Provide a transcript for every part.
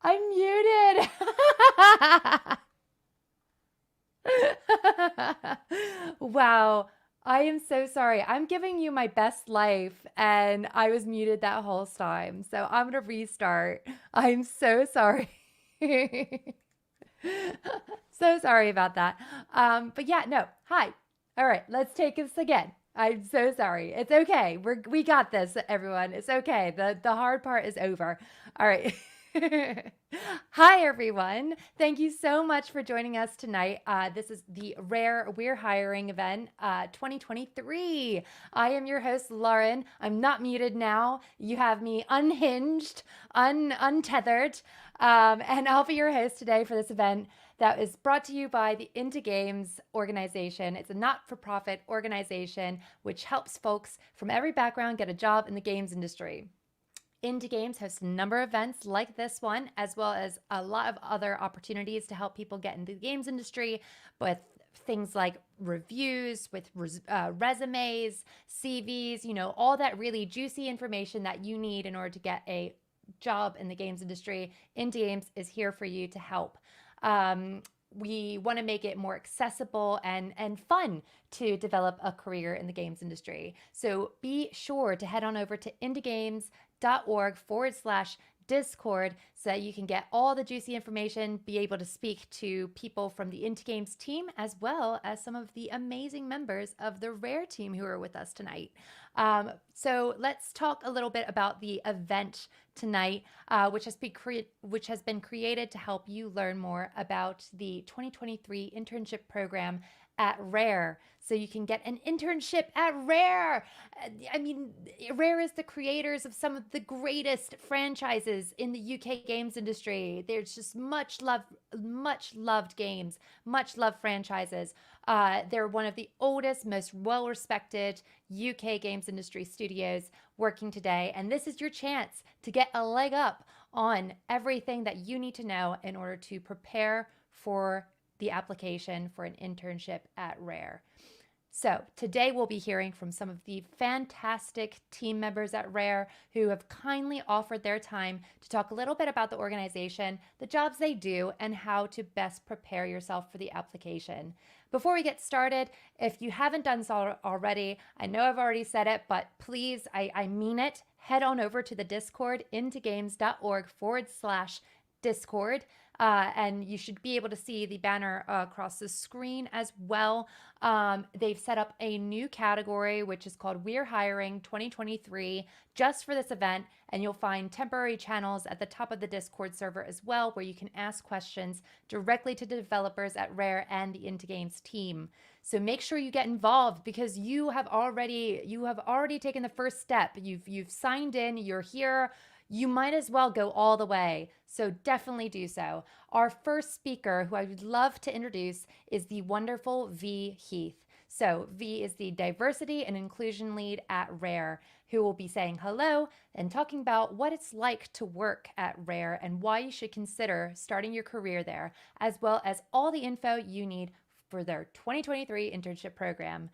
I'm muted. Wow. I am so sorry. I'm giving you my best life and I was muted that whole time. So I'm going to restart. I'm so sorry. So sorry about that. But yeah, no. Hi. All right, let's take this again. I'm so sorry. It's okay. We got this, everyone. It's okay. The hard part is over. All right. Hi, everyone. Thank you so much for joining us tonight. This is the Rare We're Hiring event 2023. I am your host, Lauren. I'm not muted now. You have me unhinged, untethered, and I'll be your host today for this event that is brought to you by the Into Games organization. It's a not-for-profit organization which helps folks from every background get a job in the games industry. Into Games hosts a number of events like this one, as well as a lot of other opportunities to help people get into the games industry with things like reviews, with resumes, CVs, all that really juicy information that you need in order to get a job in the games industry. Into Games is here for you to help. We want to make it more accessible and fun to develop a career in the games industry. So be sure to head on over to indiegames.org/Discord so that you can get all the juicy information, be able to speak to people from the Into Games team, as well as some of the amazing members of the Rare team who are with us tonight. So let's talk a little bit about the event tonight, which has been created to help you learn more about the 2023 internship program at Rare so you can get an internship at Rare. I mean, Rare is the creators of some of the greatest franchises in the UK games industry. There's just much loved games, much loved franchises. They're one of the oldest, most well respected UK games industry studios working today. And this is your chance to get a leg up on everything that you need to know in order to prepare for the application for an internship at Rare. So today we'll be hearing from some of the fantastic team members at Rare who have kindly offered their time to talk a little bit about the organization, the jobs they do, and how to best prepare yourself for the application. Before we get started, if you haven't done so already, I know I've already said it, but please, I mean it, head on over to the Discord, intogames.org/Discord. And you should be able to see the banner across the screen as well. They've set up a new category, which is called We're Hiring 2023, just for this event. And you'll find temporary channels at the top of the Discord server as well, where you can ask questions directly to the developers at Rare and the IntoGames team. So make sure you get involved because you have already taken the first step. You've signed in, you're here. You might as well go all the way. So definitely do so. Our first speaker, who I would love to introduce, is the wonderful V. Heath. So V is the Diversity and Inclusion Lead at Rare, who will be saying hello and talking about what it's like to work at Rare and why you should consider starting your career there, as well as all the info you need for their 2023 internship program.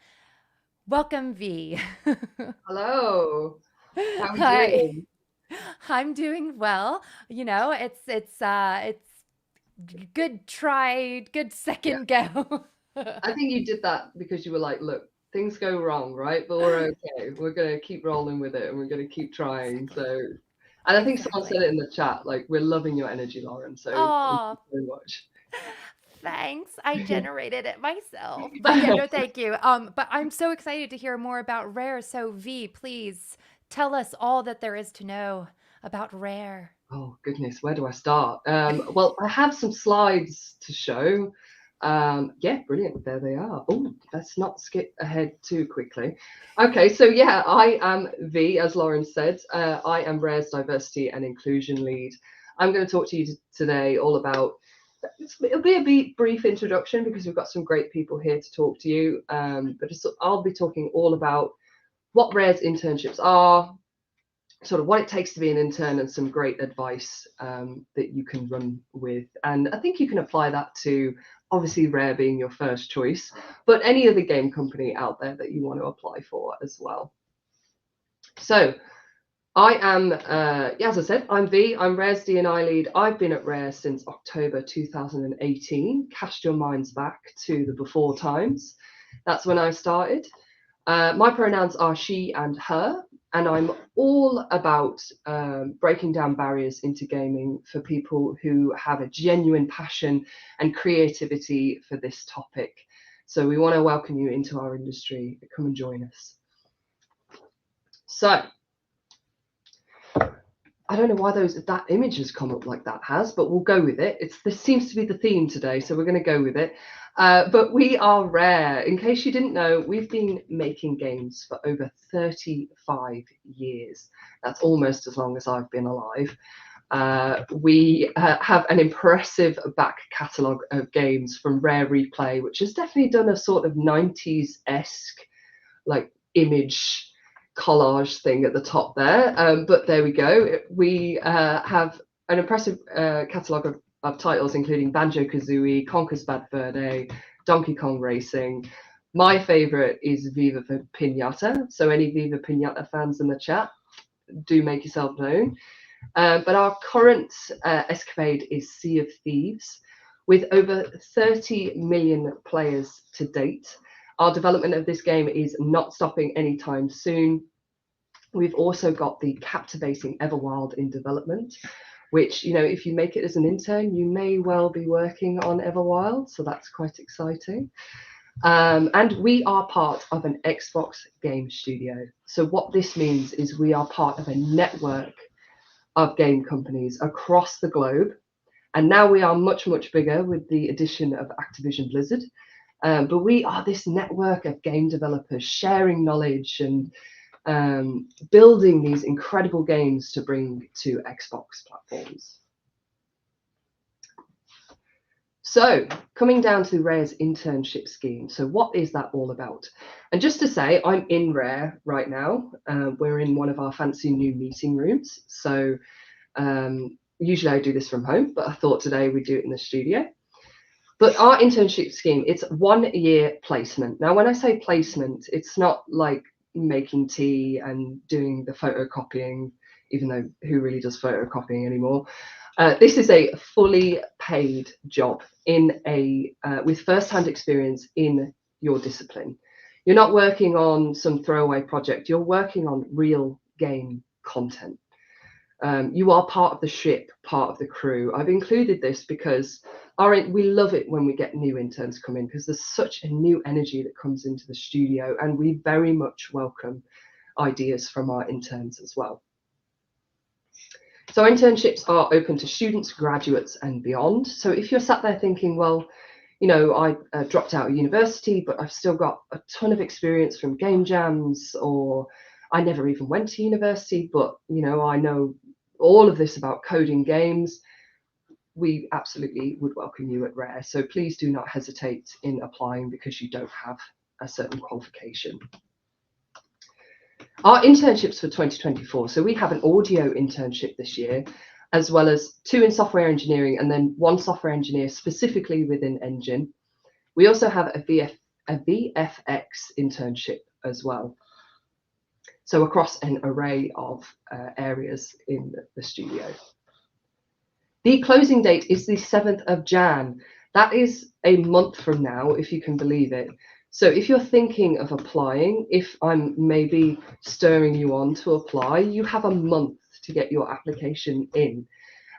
Welcome, V. Hello. How are you Hi. doing? I'm doing well. You know, it's good try, good Yeah. second go. I think you did that because you were like, look, things go wrong, right? But we're okay. We're going to keep rolling with it and we're going to keep trying. Exactly. So, and I think someone said Exactly. it in the chat, like, we're loving your energy, Lauren. So thank you Oh, so much. thanks. I generated it myself. But yeah, no, thank you. But I'm so excited to hear more about Rare. So V, please tell us all that there is to know about Rare. Oh, goodness, where do I start? Well, I have some slides to show. Yeah, brilliant. There they are. Oh, let's not skip ahead too quickly. Okay, so yeah, I am V, as Lauren said. I am Rare's Diversity and Inclusion Lead. I'm going to talk to you today all about, it'll be a brief introduction because we've got some great people here to talk to you. But I'll be talking all about what Rare's internships are, sort of what it takes to be an intern, and some great advice that you can run with. And I think you can apply that to obviously Rare being your first choice, but any other game company out there that you want to apply for as well. So I am, as I said, I'm V. I'm Rare's D&I lead. I've been at Rare since October 2018. Cast your minds back to the before times. That's when I started. My pronouns are she and her, and I'm all about breaking down barriers into gaming for people who have a genuine passion and creativity for this topic. So we want to welcome you into our industry. Come and join us. So I don't know why that image has come up like that has, but we'll go with it. This seems to be the theme today, so we're going to go with it. But we are Rare. In case you didn't know, we've been making games for over 35 years. That's almost as long as I've been alive. We have an impressive back catalogue of games from Rare Replay, which has definitely done a sort of 90s-esque like image collage thing at the top there, but there we go. We have an impressive catalogue of titles, including Banjo-Kazooie, Conker's Bad Fur Day, Donkey Kong Racing. My favourite is Viva Pinata, so any Viva Pinata fans in the chat, do make yourself known. But our current escapade is Sea of Thieves, with over 30 million players to date. Our development of this game is not stopping anytime soon. We've also got the captivating Everwild in development, which, you know, if you make it as an intern, you may well be working on Everwild, so that's quite exciting. And we are part of an Xbox game studio. So what this means is we are part of a network of game companies across the globe. And now we are much, much bigger with the addition of Activision Blizzard. But we are this network of game developers sharing knowledge and building these incredible games to bring to Xbox platforms. So coming down to Rare's internship scheme. So what is that all about? And just to say, I'm in Rare right now. We're in one of our fancy new meeting rooms. So usually I do this from home, but I thought today we'd do it in the studio. But our internship scheme, it's 1 year placement. Now, when I say placement, it's not like making tea and doing the photocopying, even though who really does photocopying anymore? This is a fully paid job in with first-hand experience in your discipline. You're not working on some throwaway project. You're working on real game content. You are part of the ship, part of the crew. I've included this because we love it when we get new interns come in, because there's such a new energy that comes into the studio, and we very much welcome ideas from our interns as well. So internships are open to students, graduates, and beyond. So if you're sat there thinking, well, you know, I dropped out of university, but I've still got a ton of experience from game jams, or I never even went to university, but, you know, I know all of this about coding games, we absolutely would welcome you at Rare. So please do not hesitate in applying because you don't have a certain qualification. Our internships for 2024, so we have an audio internship this year, as well as 2 in software engineering and then 1 software engineer specifically within Engine. We also have a VFX internship as well. So across an array of areas in the studio. The closing date is the 7th of Jan. That is a month from now, if you can believe it. So if you're thinking of applying, if I'm maybe stirring you on to apply, you have a month to get your application in.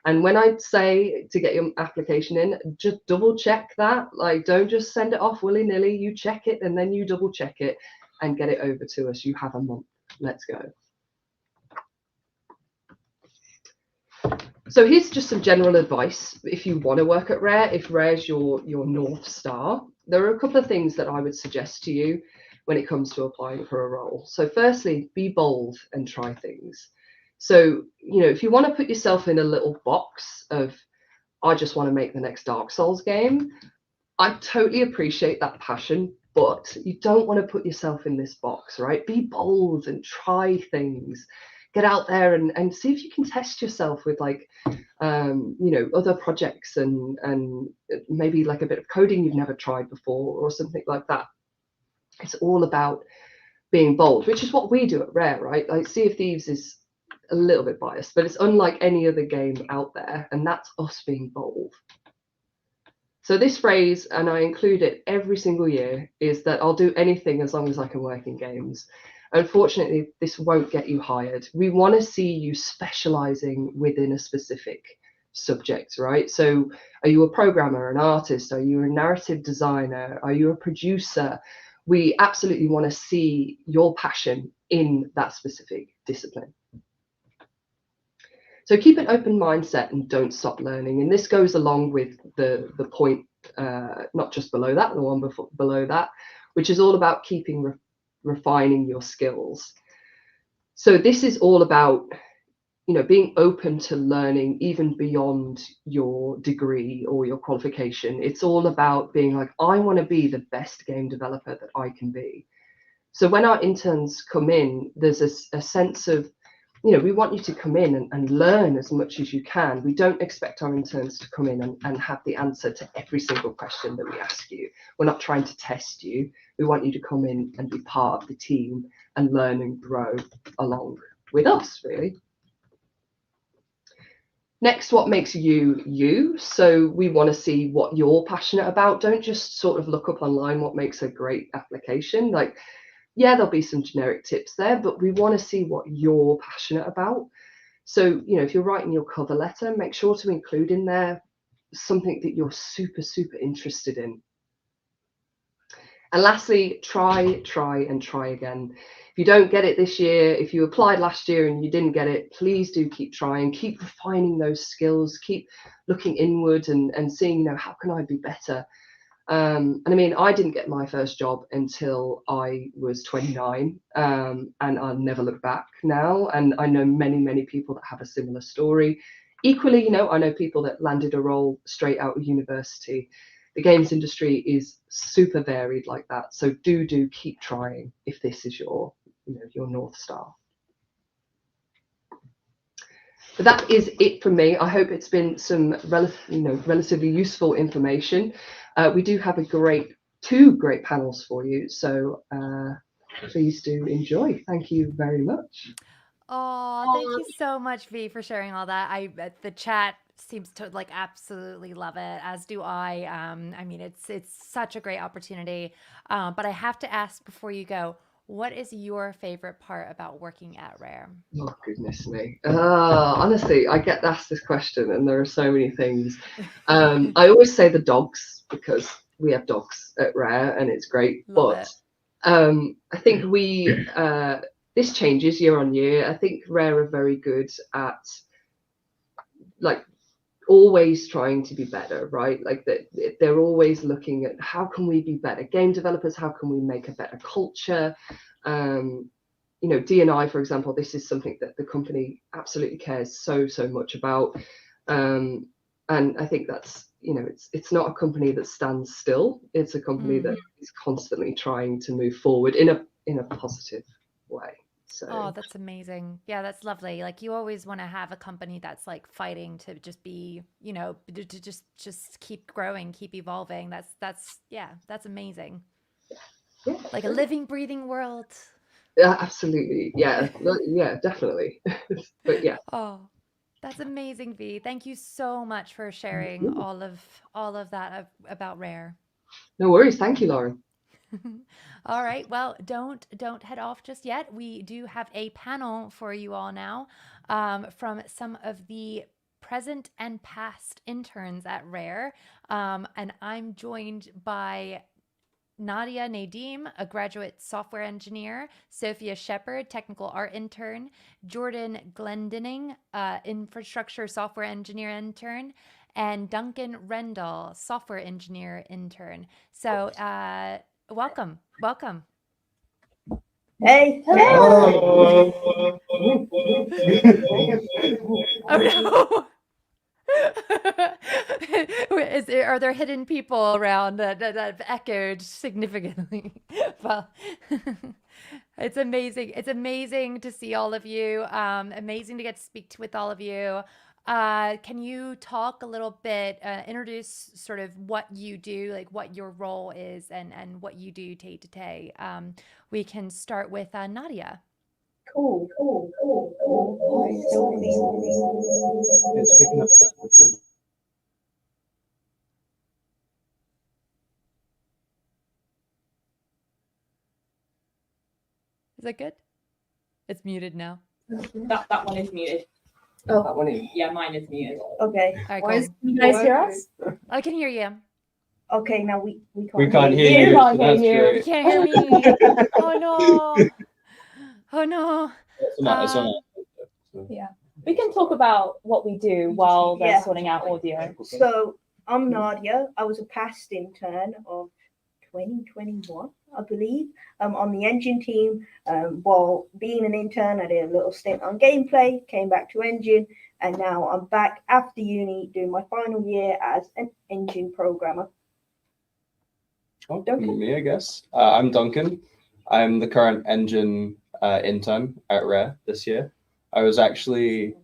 And when I say to get your application in, just double check that. Like, don't just send it off willy-nilly. You check it and then you double check it and get it over to us. You have a month. Let's go. So here's just some general advice if you want to work at Rare, if Rare's your North Star. There are a couple of things that I would suggest to you when it comes to applying for a role. So firstly, be bold and try things. So, you know, if you want to put yourself in a little box of, I just want to make the next Dark Souls game, I totally appreciate that passion, but you don't want to put yourself in this box, right? Be bold and try things. Get out there and see if you can test yourself with, like, you know, other projects and maybe like a bit of coding you've never tried before or something like that. It's all about being bold, which is what we do at Rare, right? Like, Sea of Thieves is a little bit biased, but it's unlike any other game out there, and that's us being bold. So this phrase, and I include it every single year, is that I'll do anything as long as I can work in games. Unfortunately, this won't get you hired. We want to see you specializing within a specific subject, right? So are you a programmer, an artist? Are you a narrative designer? Are you a producer? We absolutely want to see your passion in that specific discipline. So keep an open mindset and don't stop learning. And this goes along with the point, not just below that, the one below that, which is all about keeping refining your skills. So this is all about, you know, being open to learning even beyond your degree or your qualification. It's all about being like, I want to be the best game developer that I can be. So when our interns come in, there's a sense of, you know, we want you to come in and learn as much as you can. We don't expect our interns to come in and have the answer to every single question that we ask you. We're not trying to test you. We want you to come in and be part of the team and learn and grow along with us, really. Next, what makes you you? So we want to see what you're passionate about. Don't just sort of look up online what makes a great application. Like, yeah, there'll be some generic tips there, but we want to see what you're passionate about. So, you know, if you're writing your cover letter, make sure to include in there something that you're super, super interested in. And lastly, try and try again. If you don't get it this year, if you applied last year and you didn't get it, please do keep trying, keep refining those skills, keep looking inward and seeing, you know, how can I be better? And I mean, I didn't get my first job until I was 29, and I'll never look back now. And I know many people that have a similar story. Equally, I know people that landed a role straight out of university. The games industry is super varied like that. So do keep trying if this is your North Star. But that is it from me. I hope it's been some relatively useful information. We do have two great panels for you, so please do enjoy. Thank you very much. Oh, thank you so much, V, for sharing all that. The chat seems to like absolutely love it, as do I. I mean, it's such a great opportunity. But I have to ask before you go, what is your favorite part about working at Rare? Oh, goodness me. Honestly, I get asked this question and there are so many things. I always say the dogs because we have dogs at Rare and it's great. Love But it. I think this changes year on year. I think Rare are very good at like always trying to be better, right? Like they're always looking at how can we be better game developers, how can we make a better culture. D&I, for example, this is something that the company absolutely cares so much about, and I think that's it's not a company that stands still. It's a company that is constantly trying to move forward in a positive way. So Oh, that's amazing. Yeah, that's lovely. Like you always want to have a company that's like fighting to just be, to just keep growing, keep evolving. That's amazing. yeah, Like a living, breathing world. absolutely, yeah, definitely. But yeah, Oh, that's amazing, V. Thank you so much for sharing all of that about Rare. no worries. Thank you, Lauren. All right. Well, don't head off just yet. We do have a panel for you all now, from some of the present and past interns at Rare, and I'm joined by Nadia Nadim, a graduate software engineer, Sophia Shepard, technical art intern, Jordan Glendinning, infrastructure software engineer intern, and Duncan Rendell, software engineer intern. So, welcome. Hey, hello. Oh no. Are there hidden people around that have echoed significantly? Well, it's amazing. It's amazing to see all of you. Amazing to get to speak with all of you. Can you talk a little bit, introduce sort of what you do, like what your role is and what you do day to day? We can start with Nadia. Cool. It's picking up. Is that good? It's muted now. That one is muted. Oh, That one is. Yeah, mine is muted. okay. All right, cool. You guys hear us? I can hear you. Okay, now we can't. We can't hear You you. can't so that's hear you. You great. can't hear me. Oh no. Oh no. It's on. Yeah. We can talk about what we do while they're Yeah. sorting out audio. So I'm Nadia. I was a past intern of 2021, I believe, on the engine team. While being an intern, I did a little stint on gameplay, came back to engine, and now I'm back after uni doing my final year as an engine programmer. Oh, Duncan? me, I guess. I'm Duncan. I'm the current engine intern at Rare this year. I was actually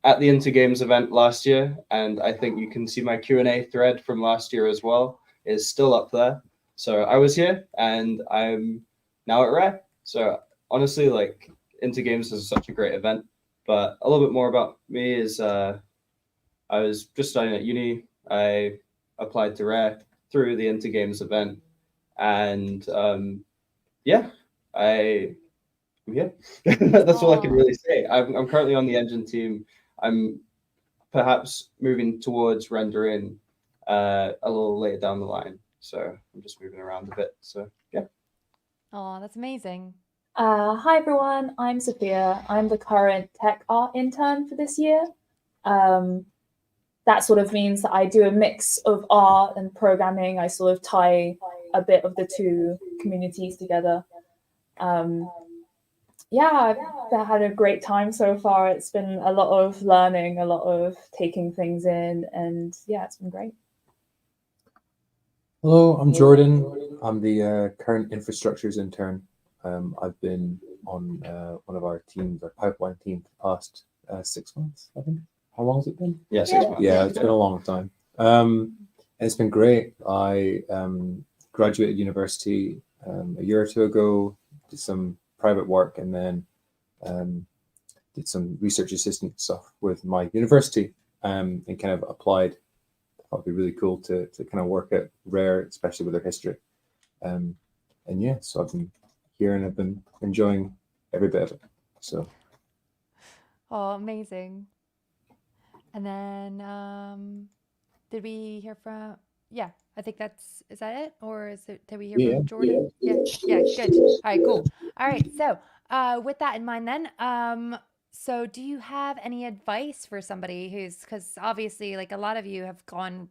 at the Intergames event last year, and I think you can see my Q&A thread from last year as well is still up there. So I was here, and I'm now at Rare. So honestly, like Intergames is such a great event. But a little bit more about me is I was just studying at uni. I applied to Rare through the Intergames event, and I'm here. That's all I can really say. I'm currently on the engine team. I'm perhaps moving towards rendering a little later down the line. So I'm just moving around a bit. So yeah. Oh, that's amazing. Hi everyone, I'm Sophia. I'm the current tech art intern for this year. that sort of means that I do a mix of art and programming. I sort of tie a bit of the two communities together. Yeah, I've had a great time so far. It's been a lot of learning, a lot of taking things in, and yeah, it's been great. Hello, I'm Jordan. I'm the current infrastructures intern. I've been on one of our teams, our pipeline team, for the past 6 months, I think. How long has it been? Yeah, 6 months. Yeah, it's been a long time. And it's been great. I graduated university a year or two ago, did some private work, and then did some research assistant stuff with my university, and kind of applied. It'd be really cool to kind of work at Rare, especially with their history. And yeah, so I've been here and I've been enjoying every bit of it. So Oh, amazing. And then did we hear from, yeah, I think is that it? Or did we hear Yeah, from Jordan? Yeah, good. All right, cool. All right, so with that in mind then, so do you have any advice for somebody because obviously like a lot of you have gone,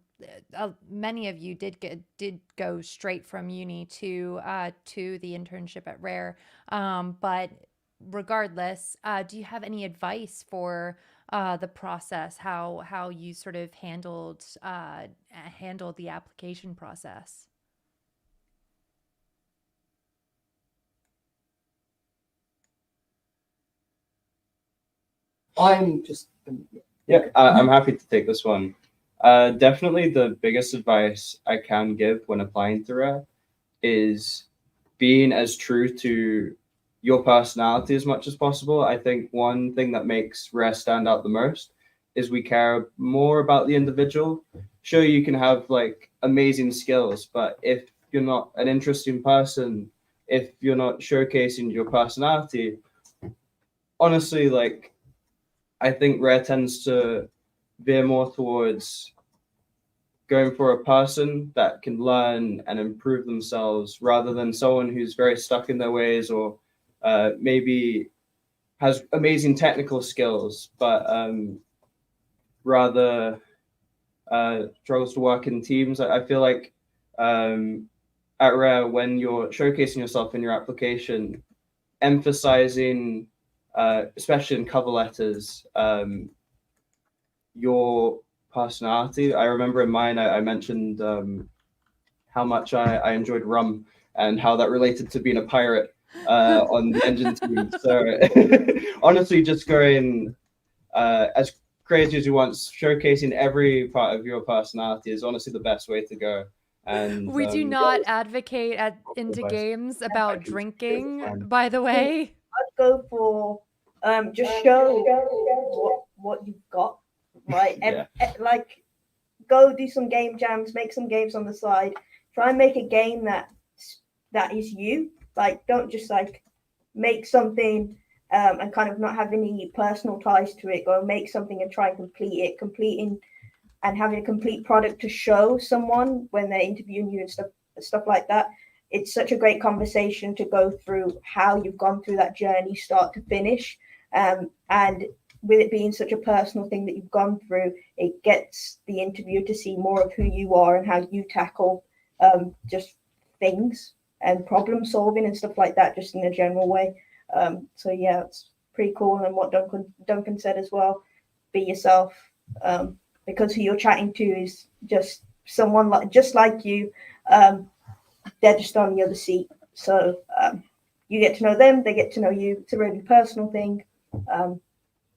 many of you did go straight from uni to the internship at Rare, but regardless, do you have any advice for the process, how you sort of handled the application process? I'm just Yeah, I'm happy to take this one. Definitely the biggest advice I can give when applying to Rare is being as true to your personality as much as possible. I think one thing that makes Rare stand out the most is we care more about the individual. Sure, you can have like amazing skills, but if you're not an interesting person, if you're not showcasing your personality, honestly, like I think Rare tends to veer more towards going for a person that can learn and improve themselves rather than someone who's very stuck in their ways or maybe has amazing technical skills, but rather struggles to work in teams. I feel like at Rare, when you're showcasing yourself in your application, emphasizing, especially in cover letters, your personality. I remember in mine, I mentioned how much I enjoyed rum and how that related to being a pirate on the engine team. So honestly, just going as crazy as you want, showcasing every part of your personality is honestly the best way to go. And We do not advocate into advice. games about It's drinking, fine. by the way. I'd go for just show what you've got, right? Yeah. Like go do some game jams, make some games on the side. Try and make a game that is you. Like don't just like make something and kind of not have any personal ties to it. Go and make something and try and complete it. Completing and having a complete product to show someone when they're interviewing you and stuff like that. It's such a great conversation to go through how you've gone through that journey, start to finish. And with it being such a personal thing that you've gone through, it gets the interviewer to see more of who you are and how you tackle just things and problem solving and stuff like that, just in a general way. So yeah, it's pretty cool. And what Duncan said as well, be yourself, because who you're chatting to is just someone just like you. They're just on the other seat. So you get to know them, they get to know you. It's a really personal thing.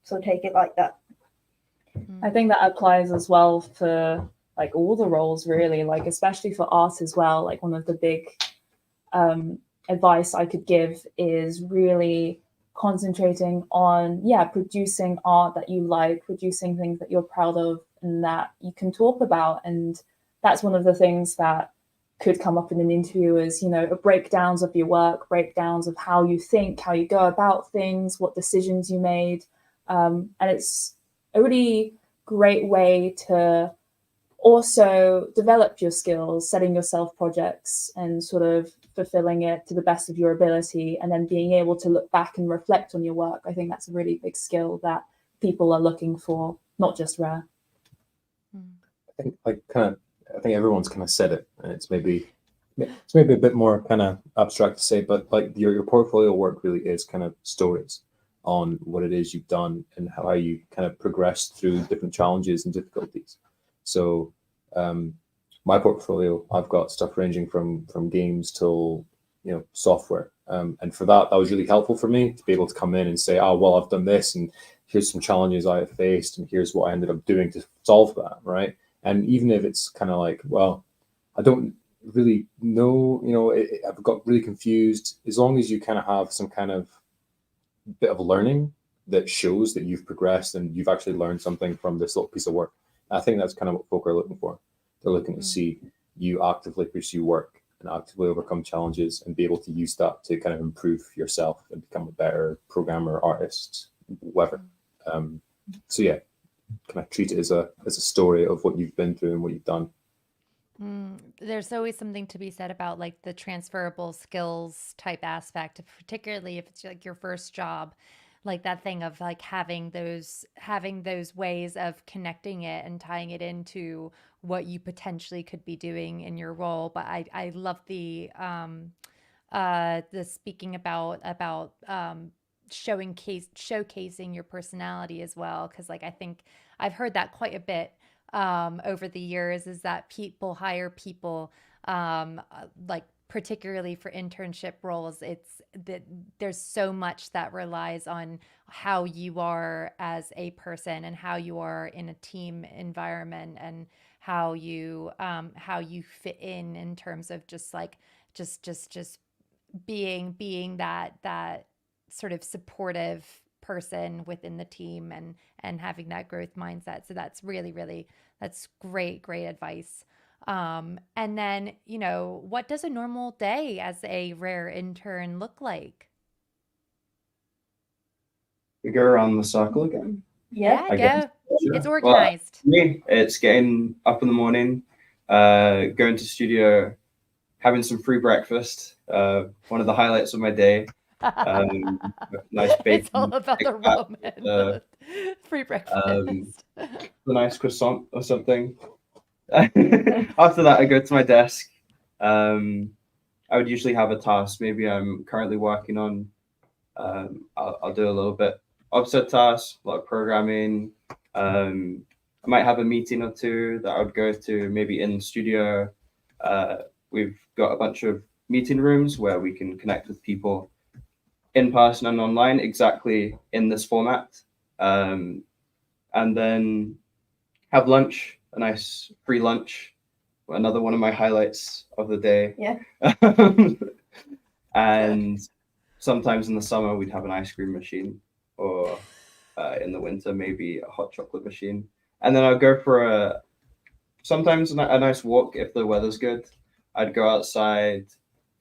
So take it like that. I think that applies as well for like all the roles really, like especially for art as well. Like one of the big advice I could give is really concentrating on producing art that you like, producing things that you're proud of and that you can talk about. And that's one of the things that could come up in an interview is, breakdowns of your work, breakdowns of how you think, how you go about things, what decisions you made. And it's a really great way to also develop your skills, setting yourself projects and sort of fulfilling it to the best of your ability, and then being able to look back and reflect on your work. I think that's a really big skill that people are looking for, not just Rare. think I think everyone's kind of said it, and it's maybe a bit more kind of abstract to say, but like your portfolio work really is kind of stories on what it is you've done and how you kind of progressed through different challenges and difficulties. So my portfolio, I've got stuff ranging from games till software, and for that was really helpful for me to be able to come in and say, oh well, I've done this, and here's some challenges I have faced, and here's what I ended up doing to solve that, right? And even if it's kind of like, well, I don't really know, I've got really confused, as long as you kind of have some kind of bit of learning that shows that you've progressed and you've actually learned something from this little piece of work. I think that's kind of what folk are looking for. They're looking to see you actively pursue work and actively overcome challenges and be able to use that to kind of improve yourself and become a better programmer, artist, whatever. So yeah, kind of treat it as a story of what you've been through and what you've done. There's always something to be said about like the transferable skills type aspect, particularly if it's like your first job, like that thing of like having those ways of connecting it and tying it into what you potentially could be doing in your role. But I love the speaking about showcasing your personality as well, because like I think I've heard that quite a bit over the years, is that people hire people like particularly for internship roles. It's that there's so much that relies on how you are as a person and how you are in a team environment and how you fit in terms of just like just being that sort of supportive person within the team and having that growth mindset. So that's that's great advice. And then, what does a normal day as a rare intern look like? We go around the circle again. Yeah. Go. Sure. It's Well, organized. me, it's getting up in the morning, going to studio, having some free breakfast. One of the highlights of my day. Nice bacon. It's all about the Roman. The free breakfast. A nice croissant or something. After that, I go to my desk. I would usually have a task. Maybe I'm currently working on. I'll do a little bit offset tasks, a lot of programming. I might have a meeting or two that I would go to, maybe in the studio. We've got a bunch of meeting rooms where we can connect with people in person and online, exactly in this format. And then have lunch, a nice free lunch, another one of my highlights of the day. Yeah. And sometimes in the summer, we'd have an ice cream machine, or in the winter, maybe a hot chocolate machine. And then I'd go for sometimes a nice walk if the weather's good. I'd go outside,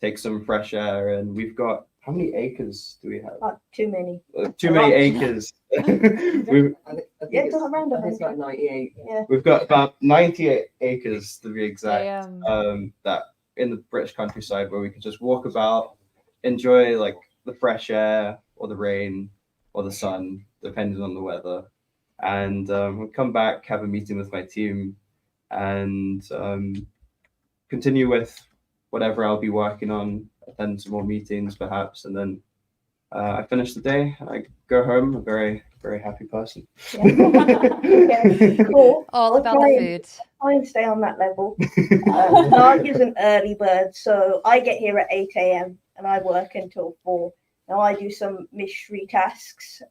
take some fresh air, and we've got, how many acres do we have? Too many. Too many acres. It's around I think it's like 98. Yeah. We've got about 98 acres to be exact. Damn. That in the British countryside, where we could just walk about, enjoy like the fresh air or the rain or the sun, depending on the weather. And we'll come back, have a meeting with my team, and continue with whatever I'll be working on, attend some more meetings perhaps, and then I finish the day. I go home a very, very happy person. Okay, cool. All I'll about try the and- food. Try and stay on that level. Nadia's an early bird, so I get here at 8 a.m. and I work until 4. Now I do some mystery tasks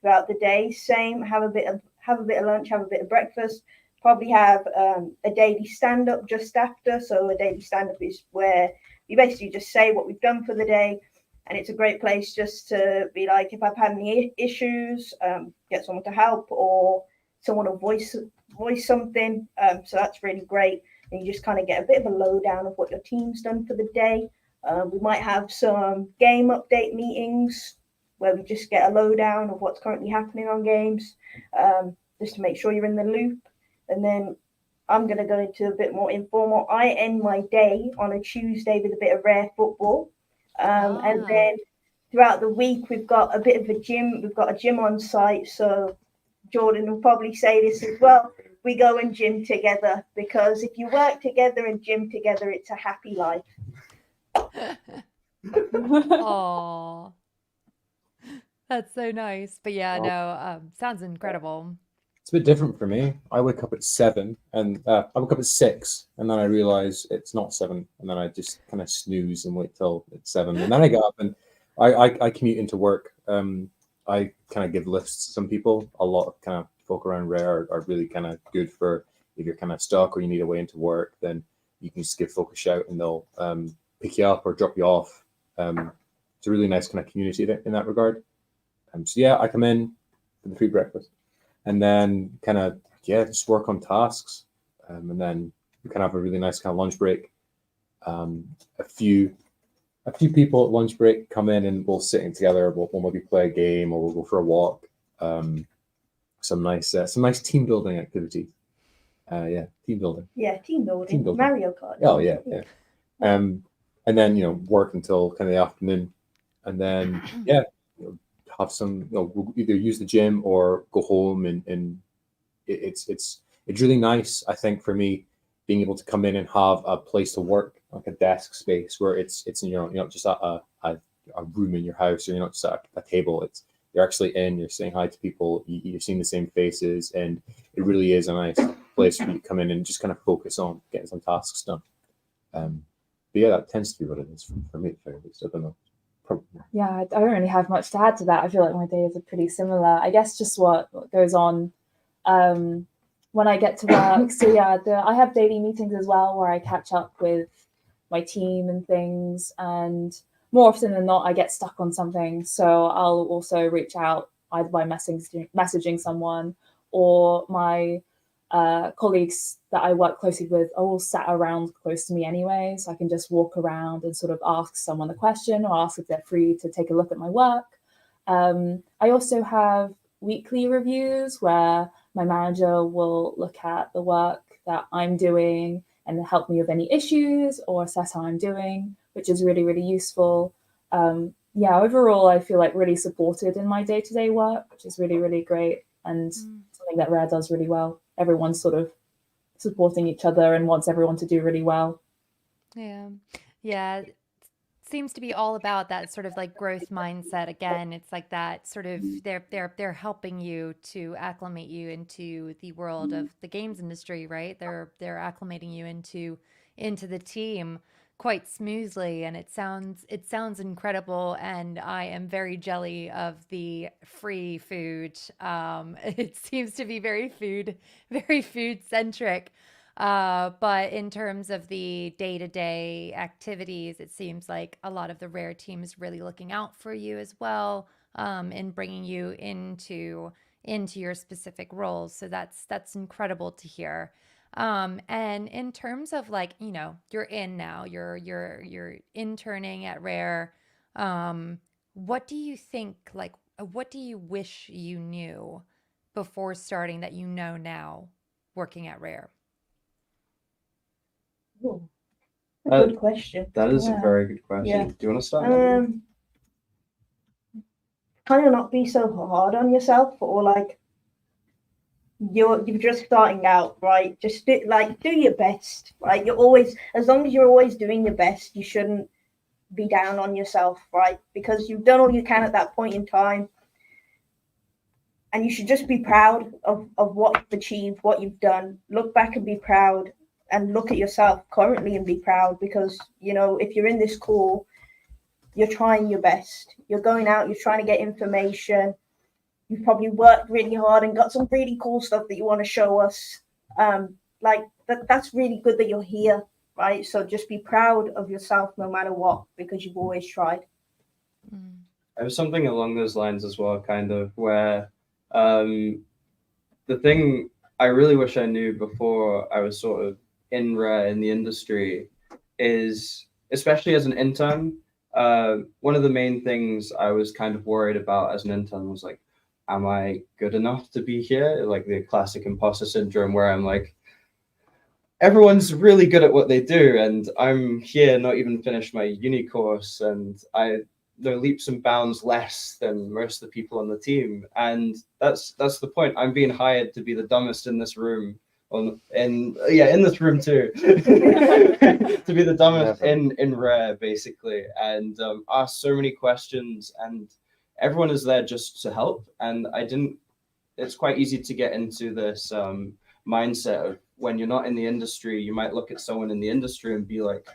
throughout the day. Same, have a bit of lunch, have a bit of breakfast. Probably have a daily stand-up just after. So a daily stand-up is where we basically just say what we've done for the day, and it's a great place just to be like, if I've had any issues, get someone to help, or someone will voice something. So that's really great. And you just kind of get a bit of a lowdown of what your team's done for the day. We might have some game update meetings where we just get a lowdown of what's currently happening on games, just to make sure you're in the loop. And then I'm going to go into a bit more informal. I end my day on a Tuesday with a bit of rare football. And then throughout the week, we've got a bit of a gym. We've got a gym on site. So Jordan will probably say this as well. we go and gym together, because if you work together and gym together, it's a happy life. Oh, that's so nice. But yeah, Well, no, sounds incredible. it's a bit different for me. I wake up at 7 and I wake up at 6 and then I realize it's not 7 and then I just kind of snooze and wait till it's 7 and then I get up and I commute into work. I kind of give lifts to some people. A lot of kind of folk around Rare are really kind of good for if you're kind of stuck or you need a way into work, then you can just give folk a shout and they'll pick you up or drop you off. It's a really nice kind of community in that regard. So yeah, I come in for the free breakfast and then kind of, yeah, just work on tasks. And then we kind of have a really nice kind of lunch break. A few people at lunch break come in and we'll sit in together. We'll maybe play a game or we'll go for a walk. Some nice team building activity. Team building. Yeah, team building. Team building. Mario Kart. Oh yeah. And then work until kind of the afternoon, and then have some we'll either use the gym or go home, and it's really nice. I think for me, being able to come in and have a place to work, like a desk space where it's you're not just at a room in your house, or you're not just at a table. You're actually you're saying hi to people, you're seeing the same faces, and it really is a nice place for you to come in and just kind of focus on getting some tasks done. But yeah, that tends to be what it is for me. I don't know. Probably. Yeah, I don't really have much to add to that. I feel like my days are pretty similar. I guess just what goes on when I get to work. So yeah, I have daily meetings as well where I catch up with my team and things, and more often than not, I get stuck on something. So I'll also reach out either by messaging someone, or my colleagues that I work closely with are all sat around close to me anyway. So I can just walk around and sort of ask someone a question or ask if they're free to take a look at my work. I also have weekly reviews where my manager will look at the work that I'm doing and help me with any issues or assess how I'm doing, which is really, really useful. Overall, I feel like really supported in my day-to-day work, which is really, really great, and something that Rare does really well. Everyone's sort of supporting each other and wants everyone to do really well. Yeah. Seems to be all about that sort of like growth mindset. Again, it's like that sort of they're helping you to acclimate you into the world of the games industry, right? They're acclimating you into the team quite smoothly, and it sounds incredible, and I am very jelly of the free food. It seems to be very food centric. But in terms of the day-to-day activities, it seems like a lot of the Rare team is really looking out for you as well, and bringing you into your specific roles. So that's incredible to hear. And in terms of like, you're in now, you're interning at Rare. What do you think, like, what do you wish you knew before starting that you know now working at Rare? Oh, a good question. That is a very good question. Yeah. Do you want to start? Kind of not be so hard on yourself, or like you're just starting out, right? Just do your best, right? You're always, as long as you're always doing your best, you shouldn't be down on yourself, right? Because you've done all you can at that point in time, and you should just be proud of what you've achieved, what you've done. Look back and be proud, and look at yourself currently and be proud, because if you're in this call, you're trying your best. You're going out, you're trying to get information. You've probably worked really hard and got some really cool stuff that you want to show us. That's really good that you're here, right? So just be proud of yourself no matter what, because you've always tried. I have something along those lines as well, kind of, where the thing I really wish I knew before I was sort of in Rare in the industry is, especially as an intern, one of the main things I was kind of worried about as an intern was like, am I good enough to be here? Like the classic imposter syndrome, where I'm like, everyone's really good at what they do, and I'm here, not even finished my uni course, and I know leaps and bounds less than most of the people on the team. And that's the point. I'm being hired to be the dumbest in this room in this room too, to be the dumbest in Rare basically, and ask so many questions, and everyone is there just to help. And it's quite easy to get into this mindset of, when you're not in the industry, you might look at someone in the industry and be like,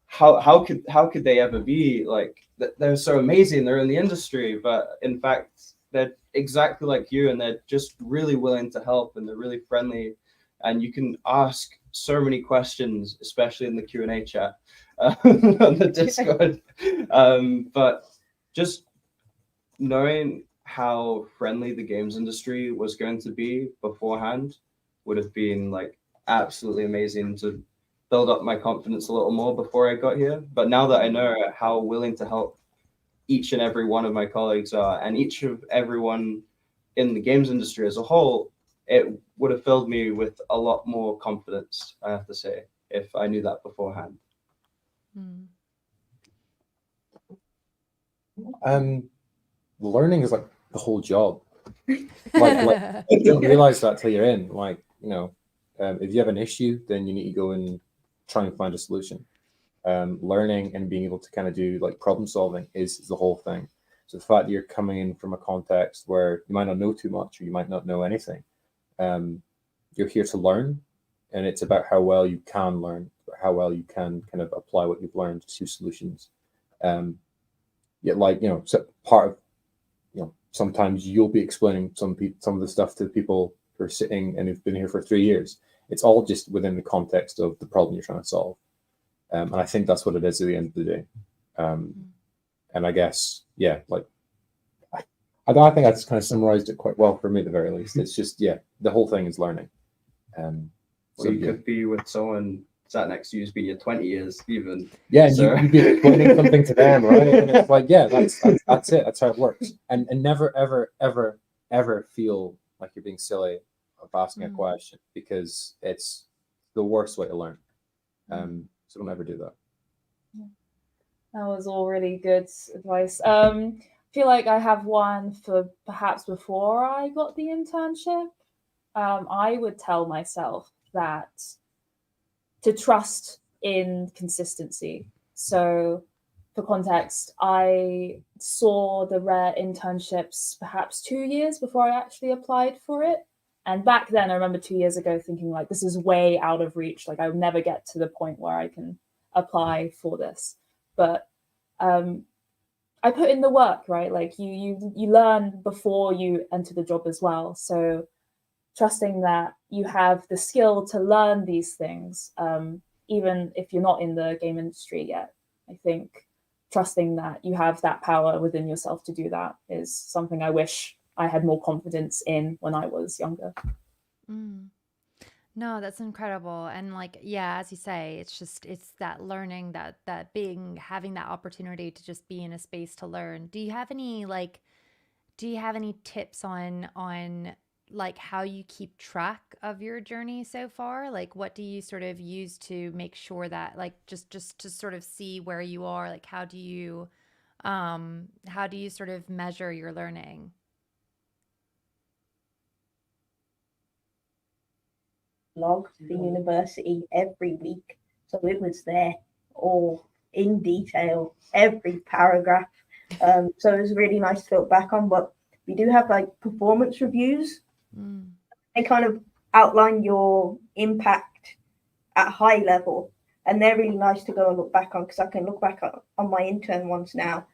how could they ever be like, they're so amazing, they're in the industry, but in fact they're exactly like you, and they're just really willing to help, and they're really friendly, and you can ask so many questions, especially in the Q&A chat on the Discord. But just knowing how friendly the games industry was going to be beforehand would have been like absolutely amazing to build up my confidence a little more before I got here. But now that I know how willing to help each and every one of my colleagues are, and everyone in the games industry as a whole, it would have filled me with a lot more confidence, I have to say, if I knew that beforehand. Learning is like the whole job. like you don't realize that till you're in. Like, you know, if you have an issue, then you need to go and try and find a solution. Learning and being able to kind of do like problem solving is the whole thing. So the fact that you're coming in from a context where you might not know too much, or you might not know anything, you're here to learn, and it's about how well you can learn, how well you can kind of apply what you've learned to solutions. Yet, like, you know, so part of, you know, sometimes you'll be explaining some of the stuff to people who are sitting and who've been here for 3 years. It's all just within the context of the problem you're trying to solve. And I think that's what it is at the end of the day. And I guess, yeah, like, I think I just kind of summarized it quite well for me at the very least. It's just, yeah, the whole thing is learning. So you could be with someone sat next to you who's been here 20 years even. Yeah, so you'd be explaining something to them, right? And it's like, yeah, that's it. That's how it works. And never, ever, ever, ever feel like you're being silly of asking a question, because it's the worst way to learn. So don't ever do that. That was all really good advice. I feel like I have one for perhaps before I got the internship. I would tell myself that to trust in consistency. So for context, I saw the Rare internships perhaps 2 years before I actually applied for it. And back then, I remember 2 years ago thinking like, this is way out of reach. Like, I would never get to the point where I can apply for this. But I put in the work, right? Like you learn before you enter the job as well. So trusting that you have the skill to learn these things, even if you're not in the game industry yet. I think trusting that you have that power within yourself to do that is something I wish I had more confidence in when I was younger. No, that's incredible. And like, yeah, as you say, it's that learning, that having that opportunity to just be in a space to learn. Do you have any tips on like how you keep track of your journey so far? Like, what do you sort of use to make sure that, like, just to sort of see where you are? Like, how do you sort of measure your learning? Logged the university every week, so it was there all in detail, every paragraph. So it was really nice to look back on. But we do have like performance reviews. They kind of outline your impact at high level, and they're really nice to go and look back on, because I can look back on my intern ones now,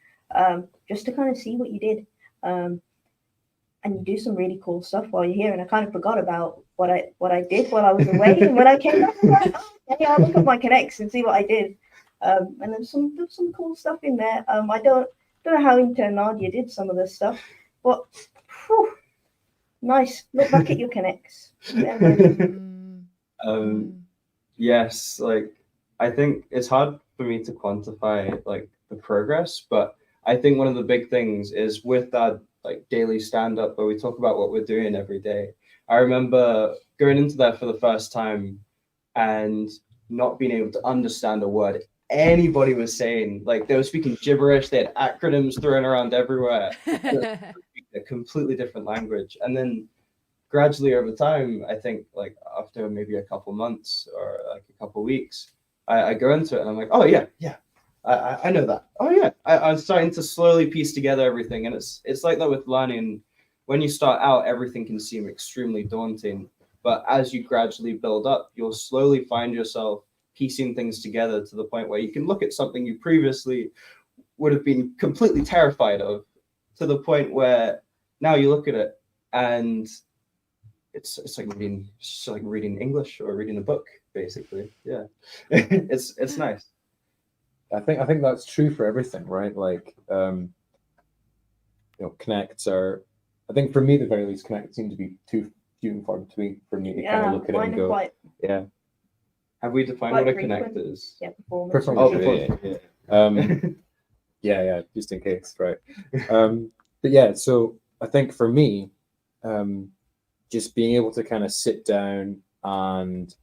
just to kind of see what you did. And you do some really cool stuff while you're here. And I kind of forgot about what I did while I was away. And when I came back, I was like, oh, yeah, I'll look at my connects and see what I did. And there's some cool stuff in there. I don't know how intern Nadia did some of this stuff, but whew, nice. Look back at your connects. Yes, like, I think it's hard for me to quantify like the progress, but I think one of the big things is with that like daily stand-up where we talk about what we're doing every day. I remember going into that for the first time and not being able to understand a word anybody was saying. Like, they were speaking gibberish, they had acronyms thrown around everywhere. A completely different language. And then gradually over time, I think like after maybe a couple months or like a couple weeks, I go into it and I'm like, oh yeah, I know that. Oh yeah, I'm starting to slowly piece together everything, and it's like that with learning. When you start out, everything can seem extremely daunting, but as you gradually build up, you'll slowly find yourself piecing things together to the point where you can look at something you previously would have been completely terrified of, to the point where now you look at it and it's like reading English or reading a book, basically. Yeah, it's nice. I think that's true for everything, right? Like, connects are. I think for me, at the very least, connects seem to be too few and far between for me to kind of look at it and go, yeah. Have we defined Quite what a frequent. connect is? Yeah, performance. Performance Oh, review, yeah, just in case, right? But yeah, so I think for me, just being able to kind of sit down and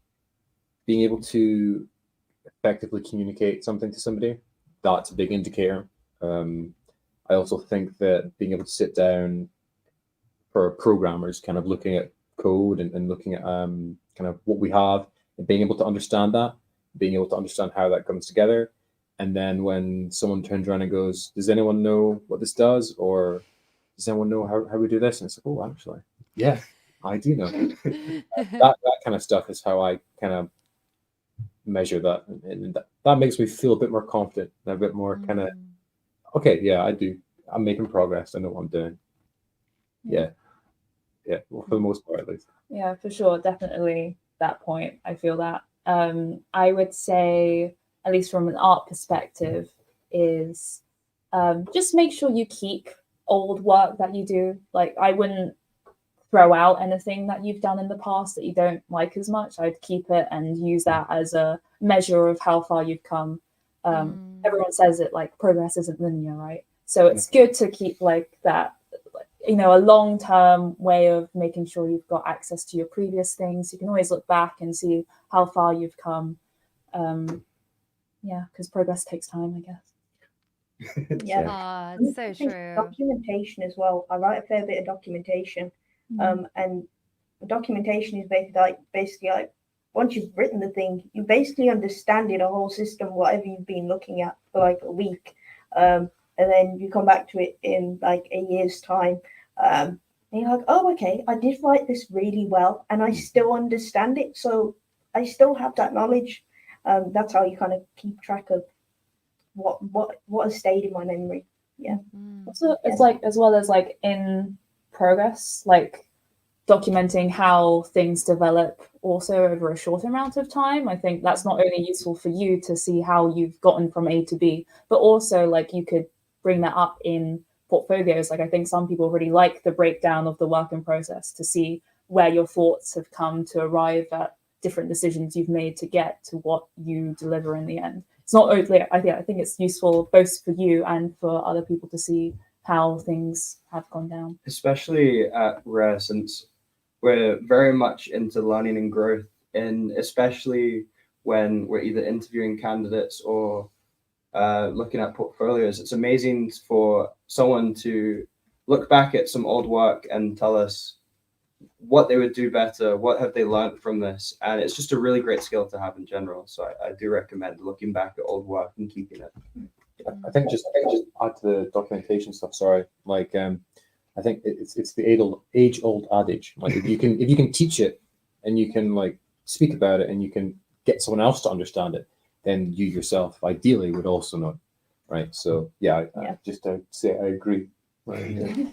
being able to effectively communicate something to somebody, that's a big indicator. I also think that being able to sit down for programmers, kind of looking at code and looking at kind of what we have and being able to understand that, being able to understand how that comes together. And then when someone turns around and goes, does anyone know what this does? Or does anyone know how we do this? And it's like, oh, actually, yeah, I do know. that kind of stuff is how I kind of measure that. And that makes me feel a bit more confident and a bit more kind of, okay, yeah, I do. I'm making progress. I know what I'm doing. Yeah. Well, for the most part, at least. Yeah, for sure. Definitely that point. I feel that. I would say, at least from an art perspective, is just make sure you keep old work that you do. Like, I wouldn't throw out anything that you've done in the past that you don't like as much. I'd keep it and use that as a measure of how far you've come. Everyone says it, like, progress isn't linear, right? So it's good to keep like that, a long-term way of making sure you've got access to your previous things. You can always look back and see how far you've come. Because progress takes time, I guess. Yeah. It's so I think true. documentation as well. I write a fair bit of documentation. And documentation is basically like once you've written the thing, you basically understand it, a whole system, whatever you've been looking at for like a week. And then you come back to it in like a year's time. And you're like, oh, okay, I did write this really well and I still understand it. So I still have that knowledge. That's how you kind of keep track of what has stayed in my memory. Yeah. Also, it's like, as well as like in progress, like documenting how things develop also over a short amount of time. I think that's not only useful for you to see how you've gotten from A to B, but also like you could bring that up in portfolios. Like, I think some people really like the breakdown of the work in process to see where your thoughts have come to arrive at different decisions you've made to get to what you deliver in the end. It's not only, I think it's useful both for you and for other people to see how things have gone down. Especially at Rare, since we're very much into learning and growth, and especially when we're either interviewing candidates or looking at portfolios, it's amazing for someone to look back at some old work and tell us what they would do better, what have they learned from this, and it's just a really great skill to have in general. So I do recommend looking back at old work and keeping it. I think just add to the documentation stuff. Sorry, like I think it's the age-old adage. Like if you can teach it and you can like speak about it and you can get someone else to understand it, then you yourself ideally would also know it, right? So just to say I agree. Right, yeah.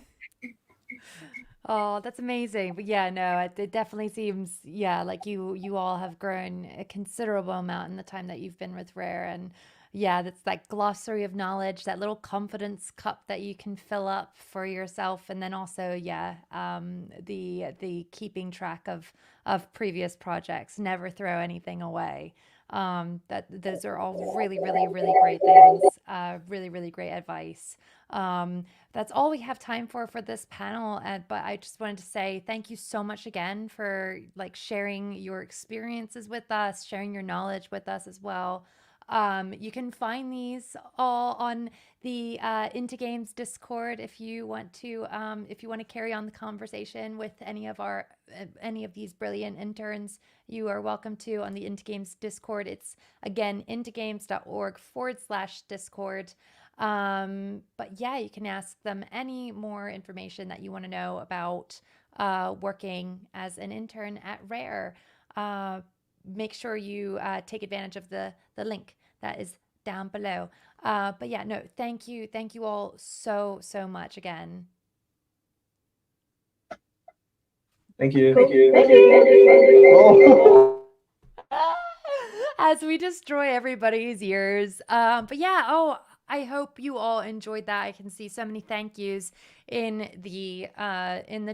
Oh, that's amazing. But yeah, no, it definitely seems, like you all have grown a considerable amount in the time that you've been with Rare. And yeah, that's that glossary of knowledge, that little confidence cup that you can fill up for yourself. And then also, the keeping track of previous projects, never throw anything away. That those are all really, really, really great things. Really, really great advice. That's all we have time for this panel. But I just wanted to say thank you so much again for like sharing your experiences with us, sharing your knowledge with us as well. You can find these all on the Into Games Discord if you want to carry on the conversation with any of these brilliant interns. You are welcome to on the Into Games Discord. It's again intogames.org/discord. But yeah, you can ask them any more information that you want to know about working as an intern at Rare. Make sure you take advantage of the link that is down below. But yeah, no, thank you all so much again. Thank you. Cool. Thank you. Oh. As we destroy everybody's ears. But yeah, I hope you all enjoyed that. I can see so many thank yous in the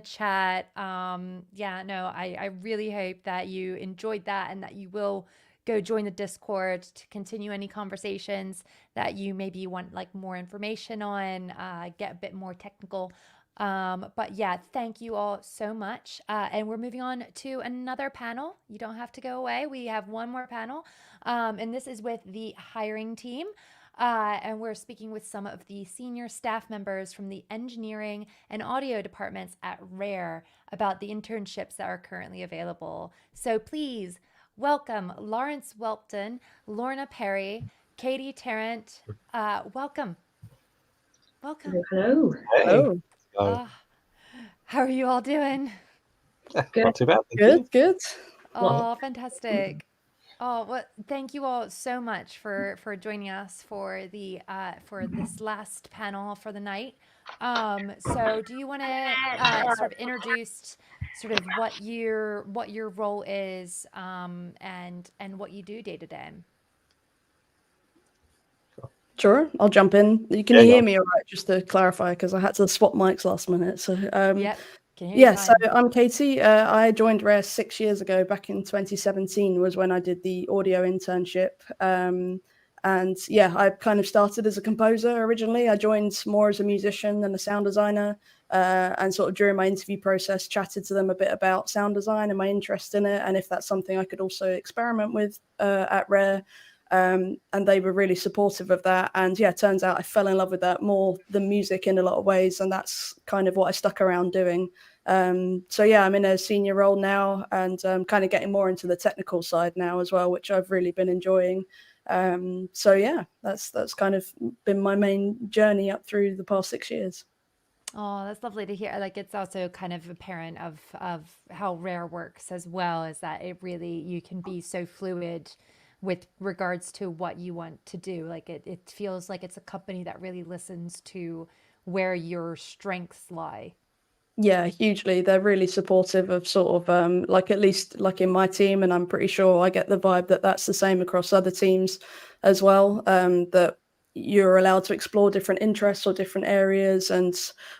chat. Yeah, no, I really hope that you enjoyed that and that you will go join the Discord to continue any conversations that you maybe want like more information on, get a bit more technical. But yeah, thank you all so much. And we're moving on to another panel. You don't have to go away. We have one more panel. And this is with the hiring team. And we're speaking with some of the senior staff members from the engineering and audio departments at Rare about the internships that are currently available. So please welcome Lawrence Welpton, Lorna Perry, Katie Tarrant. Welcome. Hello. Hello. How are you all doing? Good. Not too bad. Good. Oh, fantastic. Oh, well, thank you all so much for joining us for the for this last panel for the night. So do you want to sort of introduce sort of what your role is and what you do day to day? Sure, I'll jump in. You can Yeah, hear yeah. me all right, just to clarify, because I had to swap mics last minute. So Yep. Can hear you yeah, so fine. I'm Katie. I joined Rare 6 years ago. Back in 2017 was when I did the audio internship. And yeah, I kind of started as a composer originally. I joined more as a musician than a sound designer. And sort of during my interview process, chatted to them a bit about sound design and my interest in it, and if that's something I could also experiment with at Rare. And they were really supportive of that. And yeah, it turns out I fell in love with that more than music in a lot of ways. And that's kind of what I stuck around doing. So yeah, I'm in a senior role now and kind of getting more into the technical side now as well, which I've really been enjoying. So yeah, that's kind of been my main journey up through the past 6 years. Oh, that's lovely to hear. Like it's also kind of apparent of how Rare works as well, is that it really, you can be so fluid with regards to what you want to do. Like it feels like it's a company that really listens to where your strengths lie. Yeah, hugely. They're really supportive of sort of like, at least like in my team, and I'm pretty sure I get the vibe that that's the same across other teams as well, that you're allowed to explore different interests or different areas. And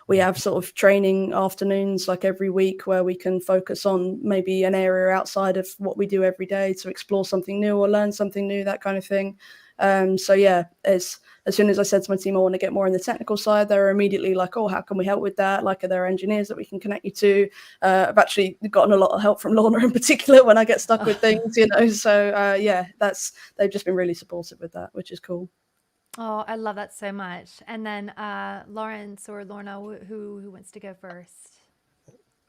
we have sort of training afternoons like every week where we can focus on maybe an area outside of what we do every day to explore something new or learn something new, that kind of thing. So yeah, as soon as I said to my team I want to get more in the technical side, they were immediately like, oh, how can we help with that? Like, are there engineers that we can connect you to? I've actually gotten a lot of help from Lorna in particular when I get stuck with things, you know. So yeah, they've just been really supportive with that, which is cool. Oh, I love that so much. And then Lawrence or Lorna, who wants to go first?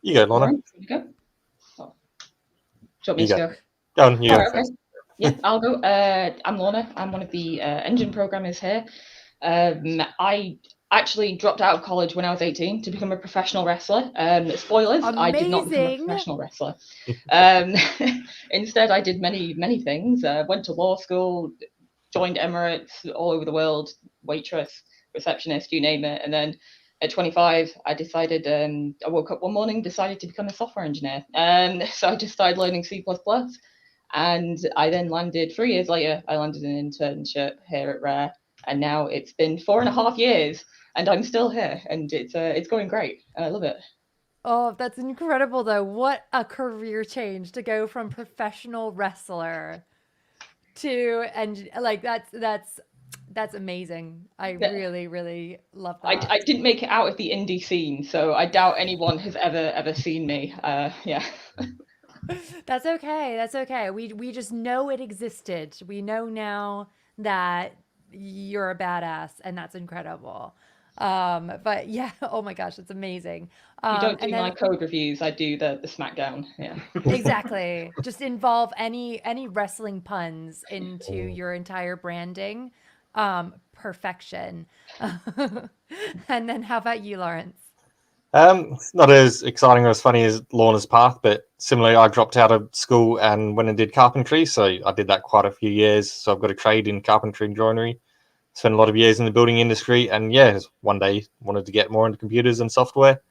You go, Lorna. Lawrence, you go. Oh. Do you want me You to go. go? Go on, you go Alright, okay. first. Yeah, I'll go. I'm Lorna. I'm one of the engine programmers here. I actually dropped out of college when I was 18 to become a professional wrestler. Spoilers, I did not become a Amazing. professional wrestler. Instead, I did many things. Went to law school, joined Emirates, all over the world, waitress, receptionist, you name it. And then at 25, I decided, I woke up one morning, decided to become a software engineer. So I just started learning C++. And I then landed, 3 years later, I landed an internship here at Rare. And now it's been 4.5 years and I'm still here and it's going great. And I love it. Oh, that's incredible though. What a career change to go from professional wrestler to, and like that's amazing. I really love that. I didn't make it out of the indie scene, so I doubt anyone has ever seen me. Yeah. That's okay. That's okay. We just know it existed. We know now that you're a badass, and that's incredible. But yeah, oh my gosh, it's amazing. You don't do And my then code reviews. I do the smackdown. Yeah. exactly, just involve any wrestling puns into Mm. your entire branding. Perfection. And then how about you, Lawrence? It's not as exciting or as funny as Lorna's path, but similarly, I dropped out of school and went and did carpentry. So I did that quite a few years. So I've got a trade in carpentry and joinery. Spent a lot of years in the building industry, and yeah, one day wanted to get more into computers and software.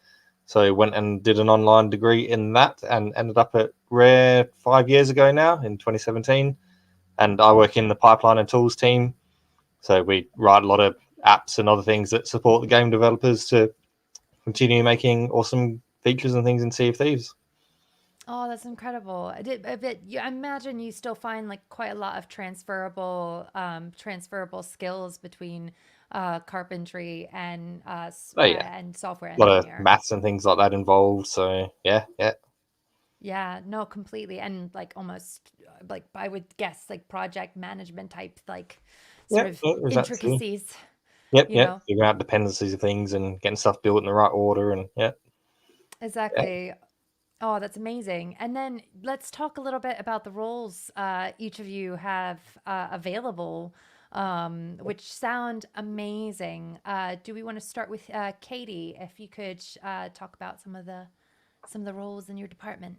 So went and did an online degree in that, and ended up at Rare 5 years ago now in 2017. And I work in the pipeline and tools team. So we write a lot of apps and other things that support the game developers to continue making awesome features and things in Sea of Thieves. Oh, that's incredible. I imagine you still find like quite a lot of transferable skills between carpentry Oh yeah, and software a lot of engineer. maths and things like that involved. So yeah. Yeah, no, completely. And like almost like I would guess like project management type, like sort of Exactly. intricacies, Yep, you yep. know? Figuring out dependencies of things and getting stuff built in the right order, and yeah. Exactly. Oh, that's amazing. And then let's talk a little bit about the roles each of you have available, which sound amazing. Do we want to start with Katie? If you could talk about some of the roles in your department.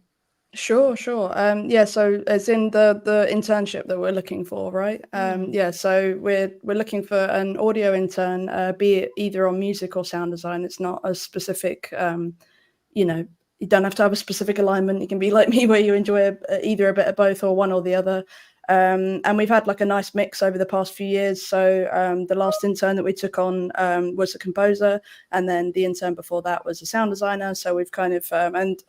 Sure, sure. Yeah, so as in the internship that we're looking for, right? Yeah, so we're looking for an audio intern, be it either on music or sound design. It's not a specific, you know, you don't have to have a specific alignment. You can be like me, where you enjoy either a bit of both or one or the other. And we've had like a nice mix over the past few years. So the last intern that we took on was a composer, and then the intern before that was a sound designer. So we've kind of and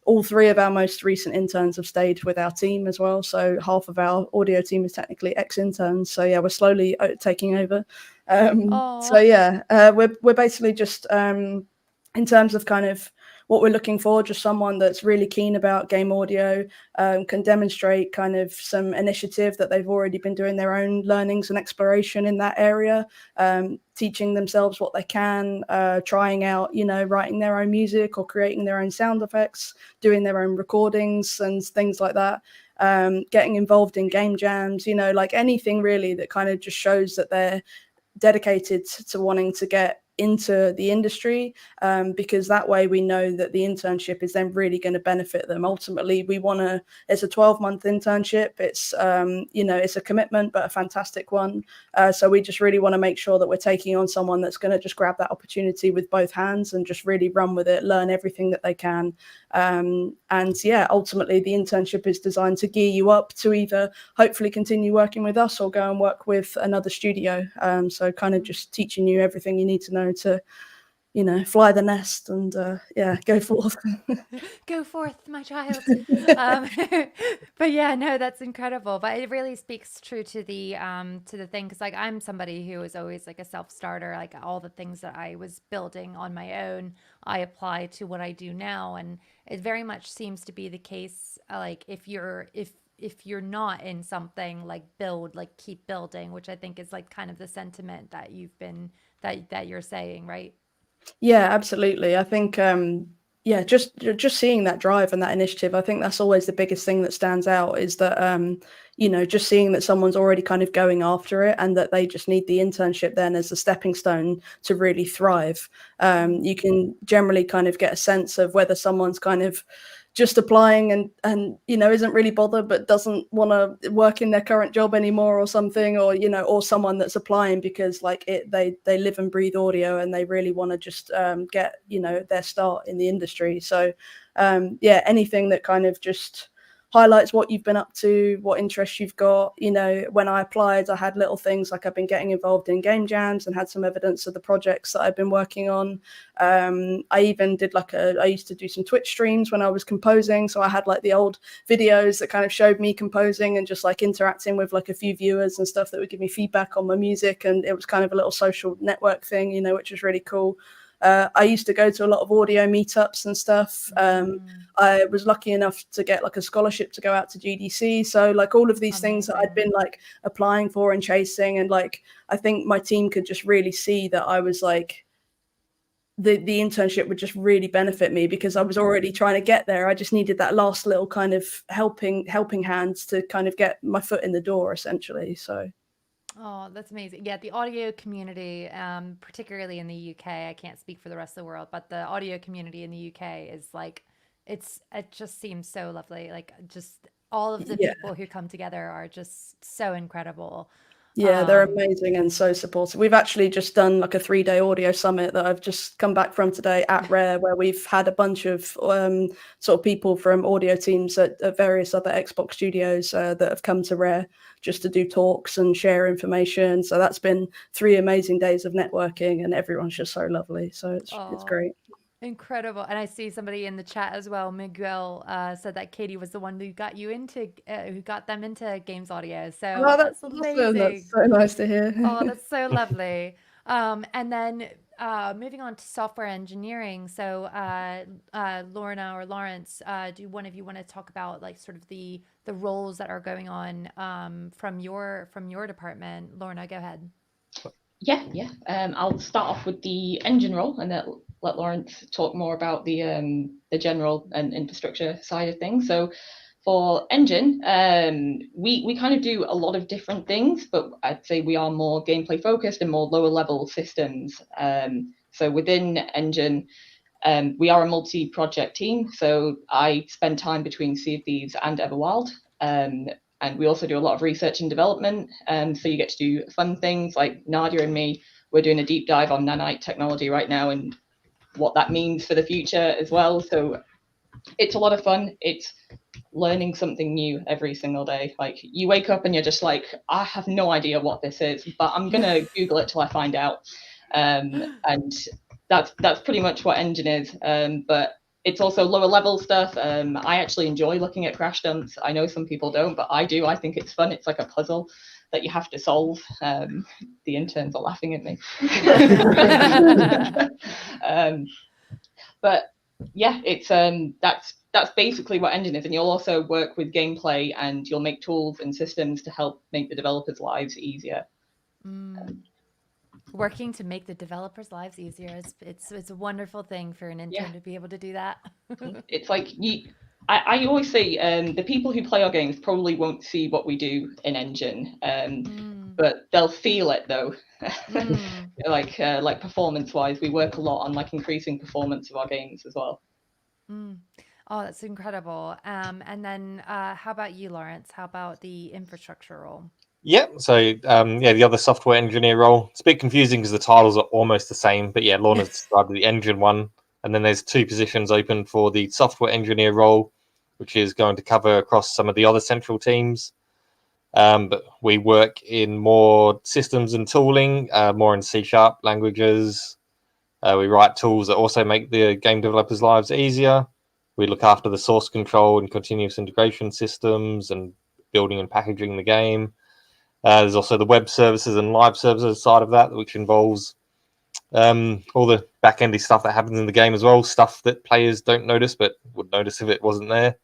all three of our most recent interns have stayed with our team as well. So half of our audio team is technically ex-interns. So yeah, we're slowly taking over. So Oh, yeah, we're basically just in terms of kind of what we're looking for, just someone that's really keen about game audio, can demonstrate kind of some initiative that they've already been doing their own learnings and exploration in that area, teaching themselves what they can, trying out, writing their own music or creating their own sound effects, doing their own recordings and things like that. Getting involved in game jams, like anything really that kind of just shows that they're dedicated to wanting to get into the industry, because that way we know that the internship is then really going to benefit them. Ultimately, it's a 12-month internship. It's it's a commitment, but a fantastic one. So we just really want to make sure that we're taking on someone that's going to just grab that opportunity with both hands and just really run with it, learn everything that they can. And yeah, ultimately the internship is designed to gear you up to either hopefully continue working with us or go and work with another studio. So kind of just teaching you everything you need to know to, fly the nest and go forth. go forth, my child. um, but yeah, no, that's incredible. But it really speaks true to the thing, because like I'm somebody who is always like a self-starter. Like all the things that I was building on my own, I apply to what I do now, and it very much seems to be the case. Like if you're not in something, like keep building, which I think is like kind of the sentiment that that you're saying, right? Yeah, absolutely. I think just seeing that drive and that initiative, I think that's always the biggest thing that stands out, is that just seeing that someone's already kind of going after it and that they just need the internship then as a stepping stone to really thrive. You can generally kind of get a sense of whether someone's kind of just applying and isn't really bothered but doesn't want to work in their current job anymore or something, or someone that's applying because like they live and breathe audio and they really want to just get their start in the industry. So anything that kind of just highlights what you've been up to, what interests you've got. When I applied, I had little things like I've been getting involved in game jams and had some evidence of the projects that I've been working on. I even did I used to do some Twitch streams when I was composing. So I had like the old videos that kind of showed me composing and just like interacting with like a few viewers and stuff that would give me feedback on my music. And it was kind of a little social network thing, which was really cool. I used to go to a lot of audio meetups and stuff. I was lucky enough to get like a scholarship to go out to GDC. So like all of these things that I'd been like applying for and chasing, and like I think my team could just really see that I was like the internship would just really benefit me, because I was already trying to get there. I just needed that last little kind of helping hands to kind of get my foot in the door, essentially. So Oh, that's amazing. Yeah, the audio community, particularly in the UK, I can't speak for the rest of the world, but the audio community in the UK is like, it just seems so lovely. Like just all of the people who come together are just so incredible. Yeah, they're amazing and so supportive. We've actually just done like a 3-day audio summit that I've just come back from today at Rare, where we've had a bunch of sort of people from audio teams at various other Xbox studios that have come to Rare just to do talks and share information. So that's been 3 amazing days of networking, and everyone's just so lovely. So it's great. Incredible. And I see somebody in the chat as well. Miguel said that Katie was the one who got you into, who got them into games audio. So that's amazing. Awesome. That's so nice to hear. Oh, that's so lovely. And then moving on to software engineering. So Lorna or Lawrence, do one of you want to talk about like sort of the roles that are going on from your department? Lorna, go ahead. Yeah. I'll start off with the engine role, and then let Lawrence talk more about the general and infrastructure side of things. So for engine, we kind of do a lot of different things, but I'd say we are more gameplay focused and more lower level systems. So within engine, we are a multi-project team. So I spend time between Sea of Thieves and Everwild. And we also do a lot of research and development. So you get to do fun things like Nadia and me. We're doing a deep dive on nanite technology right now and what that means for the future as well. So it's a lot of fun. It's learning something new every single day. Like you wake up and you're just like, I have no idea what this is, but I'm going to Google it till I find out. And that's pretty much what engine is. But it's also lower level stuff. I actually enjoy looking at crash dumps. I know some people don't, but I do. I think it's fun. It's like a puzzle that you have to solve. The interns are laughing at me. But yeah, it's that's basically what engine is. And you'll also work with gameplay, and you'll make tools and systems to help make the developers' lives easier. Working to make the developers' lives easier. It's a wonderful thing for an intern to be able to do that. It's like I always say the people who play our games probably won't see what we do in engine, but they'll feel it though. Like performance wise, we work a lot on like increasing performance of our games as well. Oh, that's incredible. And then how about you, Lawrence? How about the infrastructure role? Yeah, so the other software engineer role. It's a bit confusing because the titles are almost the same, but yeah, Lorna's described the engine one. And then there's 2 positions open for the software engineer role, which is going to cover across some of the other central teams. But we work in more systems and tooling, more in C# languages. We write tools that also make the game developers' lives easier. We look after the source control and continuous integration systems and building and packaging the game. There's also the web services and live services side of that, which involves all the back-endy stuff that happens in the game as well, stuff that players don't notice but would notice if it wasn't there.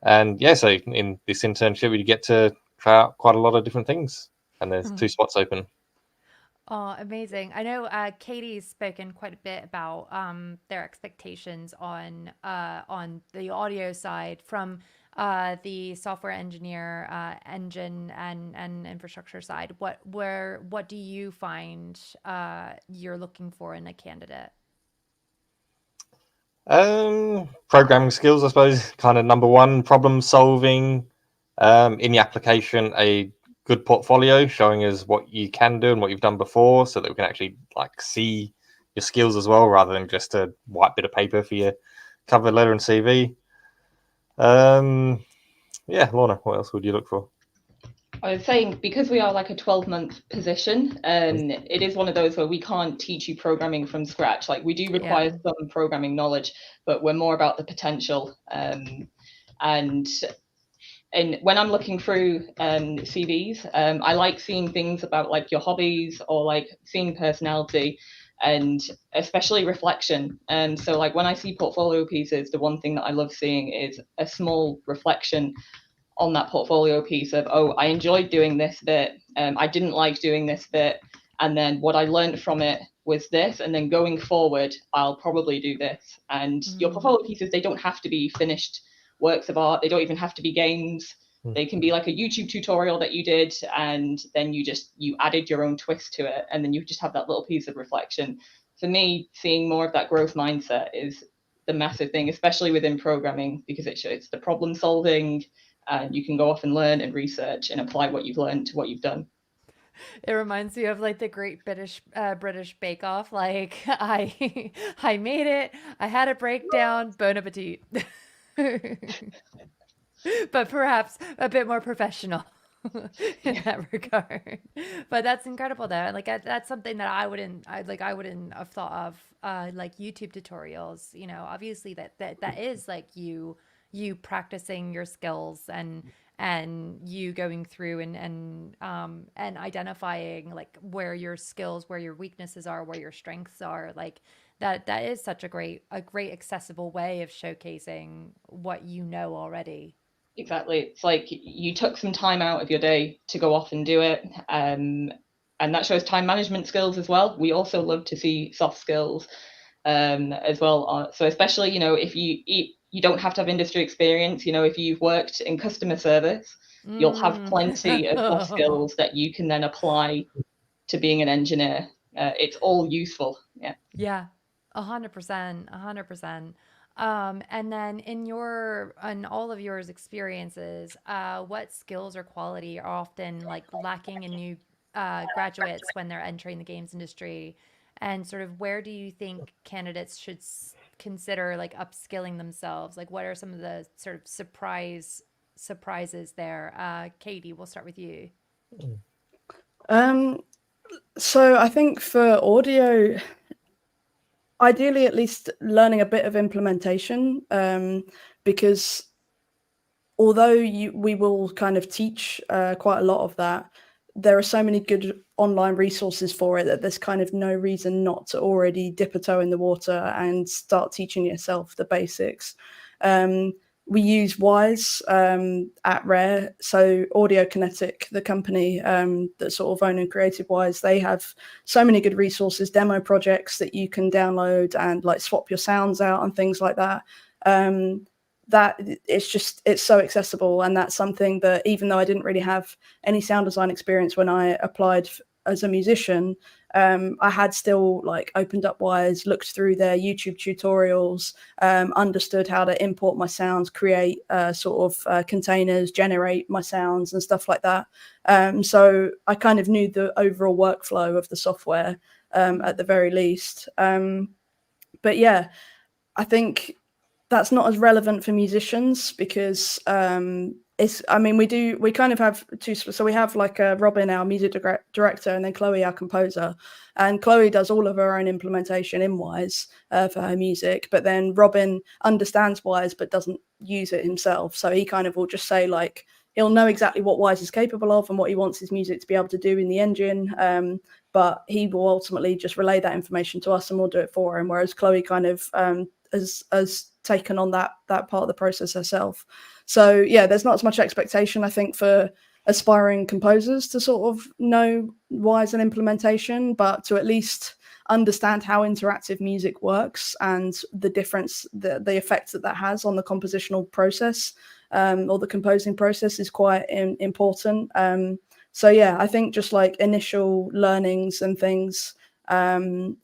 And yeah, so in this internship, we get to try out quite a lot of different things, and there's 2 spots open. Oh, amazing. I know Katie's spoken quite a bit about their expectations on the audio side from the software engineer, engine and infrastructure side. What do you find you're looking for in a candidate? Programming skills, I suppose, kind of number one. Problem solving, in the application, a good portfolio showing us what you can do and what you've done before, so that we can actually like see your skills as well, rather than just a white bit of paper for your cover letter and CV. Yeah, Lorna, what else would you look for? I was saying, because we are like a 12-month position, it is one of those where we can't teach you programming from scratch. Like we do require some programming knowledge, but we're more about the potential. And when I'm looking through CVs, I like seeing things about like your hobbies or like seeing personality. and especially reflection. And so like when I see portfolio pieces, the one thing that I love seeing is a small reflection on that portfolio piece of, oh, I enjoyed doing this bit, I didn't like doing this bit, and then what I learned from it was this, and then going forward, I'll probably do this. And your portfolio pieces, they don't have to be finished works of art, they don't even have to be games. They can be like a YouTube tutorial that you did, and then you added your own twist to it, and then you just have that little piece of reflection. For me, seeing more of that growth mindset is the massive thing, especially within programming, because it shows the problem solving, and you can go off and learn and research and apply what you've learned to what you've done. It reminds me of like the Great British Bake Off. Like I made it. I had a breakdown. Bon appetit. But perhaps a bit more professional in that regard. But that's incredible though. Like that's something that I wouldn't have thought of, like YouTube tutorials, you know. Obviously that is like you practicing your skills and you going through and identifying like where your skills, where your weaknesses are, where your strengths are. Like that is such a great accessible way of showcasing what you know already. Exactly. It's like you took some time out of your day to go off and do it. And that shows time management skills as well. We also love to see soft skills as well. So especially, you know, if you don't have to have industry experience, you know, if you've worked in customer service, you'll have plenty of soft skills that you can then apply to being an engineer. It's all useful. Yeah. Yeah. 100%. 100%. And then in all of yours experiences, what skills or quality are often like lacking in new graduates when they're entering the games industry, and sort of where do you think candidates should consider like upskilling themselves? Like what are some of the sort of surprises there? Katie, we'll start with you. So I think for audio, ideally at least learning a bit of implementation, because although we will kind of teach quite a lot of that, there are so many good online resources for it that there's kind of no reason not to already dip a toe in the water and start teaching yourself the basics. We use Wise at Rare. So Audiokinetic, the company that sort of own and created Wise, they have so many good resources, demo projects that you can download and like swap your sounds out and things like that. That it's so accessible, and that's something that even though I didn't really have any sound design experience when I applied as a musician, I had still like opened up Wise, looked through their YouTube tutorials, understood how to import my sounds, create sort of containers, generate my sounds and stuff like that. So I kind of knew the overall workflow of the software at the very least. But yeah, I think that's not as relevant for musicians because we kind of have two. So we have like Robin, our music director, and then Chloe, our composer. And Chloe does all of her own implementation in Wise for her music. But then Robin understands Wise but doesn't use it himself. So he kind of will just say like, he'll know exactly what Wise is capable of and what he wants his music to be able to do in the engine. But he will ultimately just relay that information to us and we'll do it for him. Whereas Chloe kind of has taken on that part of the process herself. So yeah, there's not as much expectation, I think, for aspiring composers to sort of know Wise and implementation, but to at least understand how interactive music works and the difference, the effect that has on the compositional process or the composing process is quite important. So yeah, I think just like initial learnings and things, and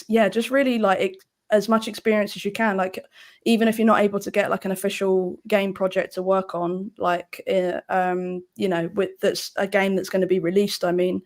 yeah, just really like as much experience as you can. Like even if you're not able to get like an official game project to work on, like with that's a game that's going to be released, I mean,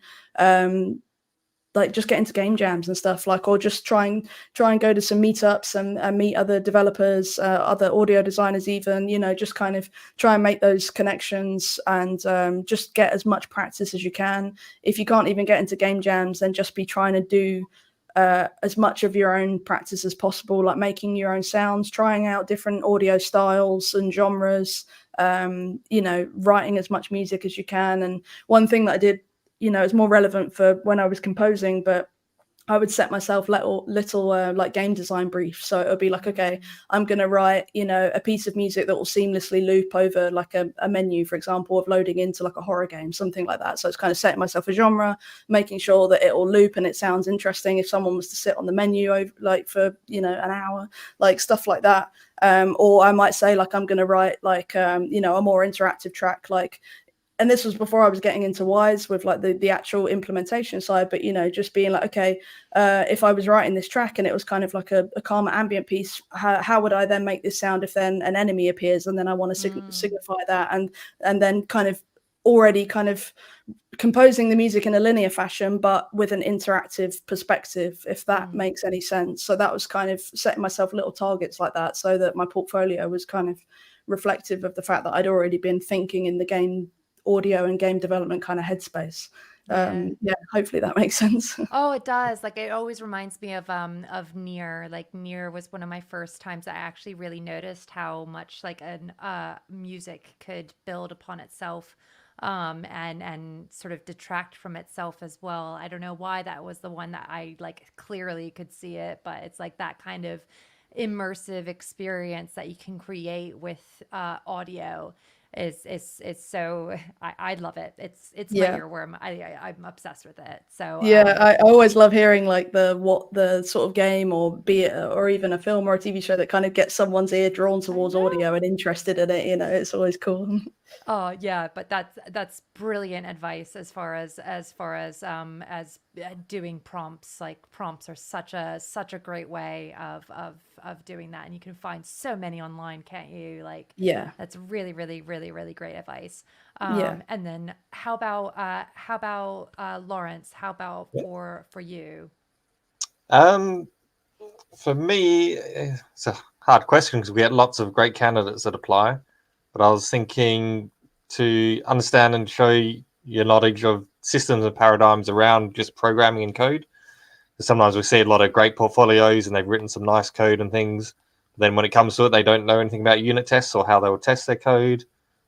like just get into game jams and stuff, like, or just try and go to some meetups and meet other developers, other audio designers, even, just kind of try and make those connections and just get as much practice as you can. If you can't even get into game jams, then just be trying to do as much of your own practice as possible, like making your own sounds, trying out different audio styles and genres, writing as much music as you can. And one thing that I did, it's more relevant for when I was composing, but I would set myself little like game design briefs. So it would be like, okay, I'm going to write, a piece of music that will seamlessly loop over like a menu, for example, of loading into like a horror game, something like that. So it's kind of setting myself a genre, making sure that it will loop and it sounds interesting if someone was to sit on the menu over, like for, an hour, like stuff like that. Or I might say like, I'm going to write like, a more interactive track, like, and this was before I was getting into Wise with like the actual implementation side, but just being like, okay, if I was writing this track and it was kind of like a calmer ambient piece, how would I then make this sound if then an enemy appears, and then I want to signify that, and then kind of already kind of composing the music in a linear fashion, but with an interactive perspective, if that makes any sense. So that was kind of setting myself little targets like that, so that my portfolio was kind of reflective of the fact that I'd already been thinking in the game audio and game development kind of headspace. Hopefully that makes sense. Oh, it does. Like, it always reminds me of Nier. Like, Nier was one of my first times I actually really noticed how much like an music could build upon itself, and sort of detract from itself as well. I don't know why that was the one that I like clearly could see it, but it's like that kind of immersive experience that you can create with audio is so I love it. It's my Yeah. earworm. I'm obsessed with it. So Yeah, I always love hearing like the sort of game, or be it, or even a film or a TV show that kind of gets someone's ear drawn towards audio and interested in it. It's always cool. oh yeah, but that's brilliant advice as far as doing prompts. Like, prompts are such a great way of doing that, and you can find so many online, can't you? Like, Yeah. that's really really really really great advice. Yeah. And then how about Lawrence? How about for you? Um, for me, it's a hard question because we get lots of great candidates that apply. But I was thinking to understand and show your knowledge of systems and paradigms around just programming and code. Because sometimes we see a lot of great portfolios and they've written some nice code and things. But then when it comes to it, they don't know anything about unit tests or how they will test their code,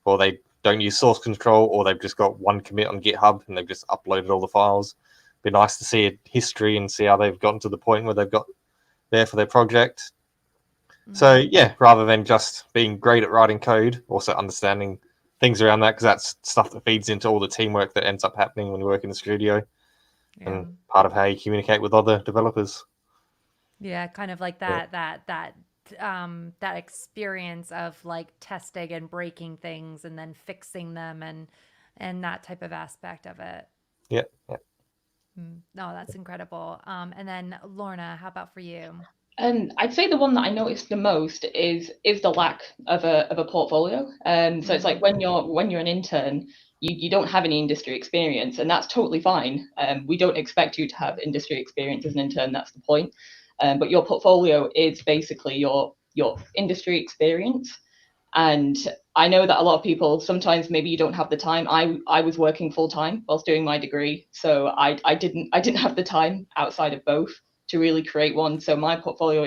or they don't use source control, or they've just got one commit on GitHub and they've just uploaded all the files. Be nice to see a history and see how they've gotten to the point where they've got there for their project. So yeah, rather than just being great at writing code, also understanding things around that, because that's stuff that feeds into all the teamwork that ends up happening when you work in the studio, and part of how you communicate with other developers. Yeah, kind of like that experience of like testing and breaking things and then fixing them, and that type of aspect of it. Yeah. No, that's incredible. And then Lorna, how about for you? I'd say the one that I noticed the most is the lack of a portfolio. So it's like when you're an intern, you don't have any industry experience, and that's totally fine. We don't expect you to have industry experience as an intern. That's the point. But your portfolio is basically your industry experience. And I know that a lot of people, sometimes maybe you don't have the time. I was working full time whilst doing my degree, so I didn't have the time outside of both to really create one. So my portfolio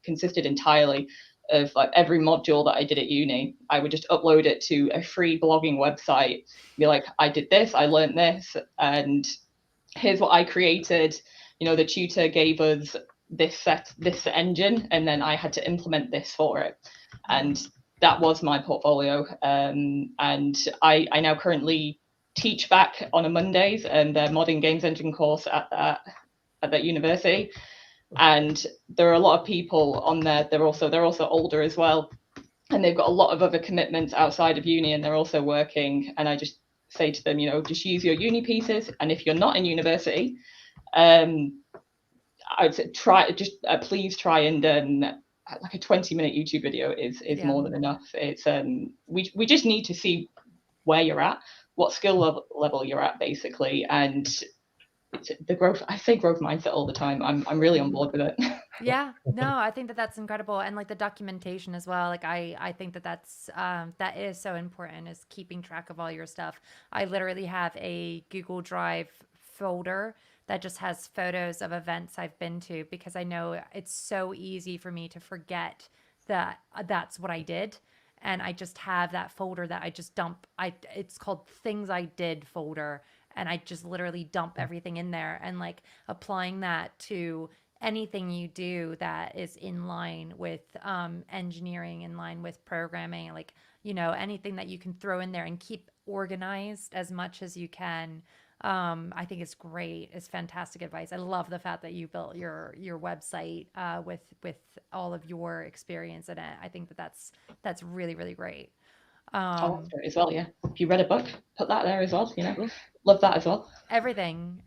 consisted entirely of like every module that I did at uni. I would just upload it to a free blogging website, be like, I did this, I learned this, and here's what I created. The tutor gave us this engine, and then I had to implement this for it. And that was my portfolio. And I now currently teach back on a Mondays and the modern games engine course at that university. And there are a lot of people on there. They're also older as well, and they've got a lot of other commitments outside of uni, and they're also working. And I just say to them, just use your uni pieces. And if you're not in university, I'd say please try and like a 20-minute YouTube video is more than enough. It's we just need to see where you're at, what skill level you're at, basically, and the growth. I say growth mindset all the time. I'm really on board with it. Yeah, no, I think that that's incredible, and like the documentation as well. Like I think that is so important, is keeping track of all your stuff. I literally have a Google Drive folder that just has photos of events I've been to, because I know it's so easy for me to forget that that's what I did. And I just have that folder that I just dump. It's called Things I Did folder. and I just literally dump everything in there, and like applying that to anything you do that is in line with engineering, in line with programming, like, anything that you can throw in there and keep organized as much as you can. I think it's great. It's fantastic advice. I love the fact that you built your website with all of your experience in it. I think that's really, really great. Oh, that's great as well. Yeah. If you read a book, put that there as well. Love that as well. Everything.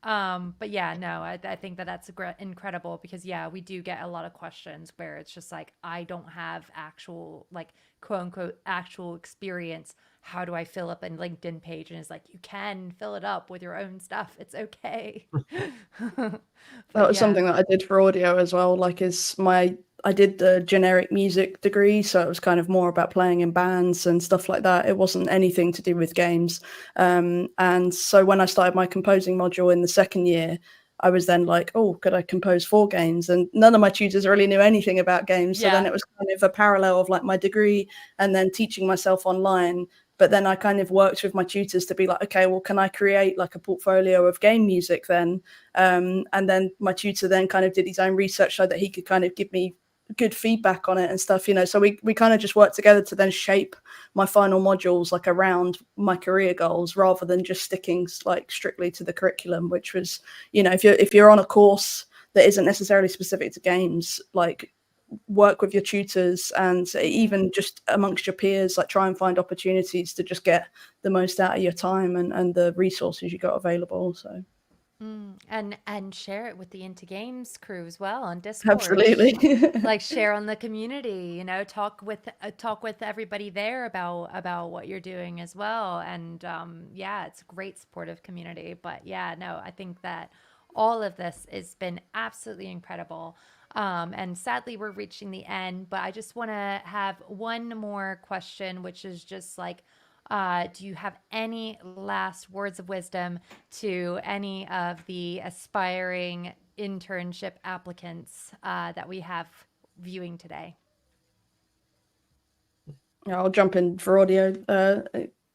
But yeah, no, I think that's incredible, because yeah, we do get a lot of questions where it's just like, I don't have actual, like, quote unquote actual experience. How do I fill up a LinkedIn page? And it's like, you can fill it up with your own stuff. It's okay. That was something that I did for audio as well. Like, I did the generic music degree, so it was kind of more about playing in bands and stuff like that. It wasn't anything to do with games. And so when I started my composing module in the second year, I was then like, oh, could I compose for games? And none of my tutors really knew anything about games. So then it was kind of a parallel of like my degree and then teaching myself online. But then I kind of worked with my tutors to be like, okay, well, can I create like a portfolio of game music then? And then my tutor then kind of did his own research so that he could kind of give me good feedback on it and stuff, so we kind of just worked together to then shape my final modules like around my career goals, rather than just sticking like strictly to the curriculum, which was, if you're on a course that isn't necessarily specific to games, like work with your tutors, and even just amongst your peers, like try and find opportunities to just get the most out of your time and the resources you got available. So and share it with the Into Games crew as well on Discord. Absolutely. Like, share on the community, talk with everybody there about what you're doing as well. And yeah, it's a great supportive community. But yeah, no, I think that all of this has been absolutely incredible. And sadly, we're reaching the end, but I just want to have one more question, which is just like, do you have any last words of wisdom to any of the aspiring internship applicants that we have viewing today? I'll jump in for audio.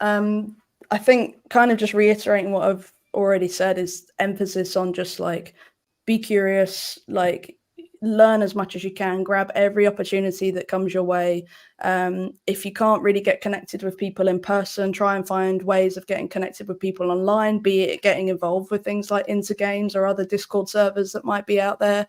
I think kind of just reiterating what I've already said is emphasis on just like, be curious, like learn as much as you can, grab every opportunity that comes your way. If you can't really get connected with people in person, try and find ways of getting connected with people online, be it getting involved with things like Intergames or other Discord servers that might be out there,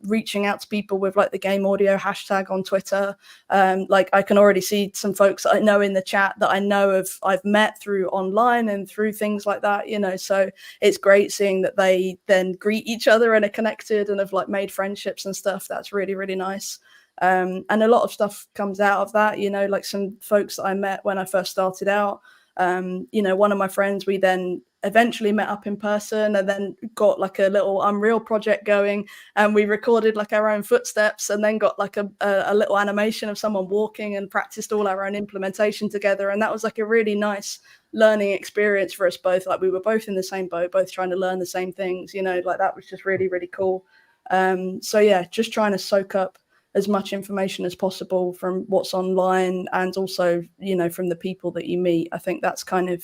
reaching out to people with like the Game Audio hashtag on Twitter. Like, I can already see some folks that I know in the chat that I know I've met through online and through things like that, so it's great seeing that they then greet each other and are connected and have like made friendships and stuff. That's really, really nice. And a lot of stuff comes out of that, like some folks that I met when I first started out. One of my friends, we then eventually met up in person and then got like a little Unreal project going, and we recorded like our own footsteps and then got like a little animation of someone walking and practiced all our own implementation together. And that was like a really nice learning experience for us both. Like, we were both in the same boat, both trying to learn the same things, like that was just really, really cool. So yeah, just trying to soak up as much information as possible from what's online, and also, from the people that you meet. I think that's kind of,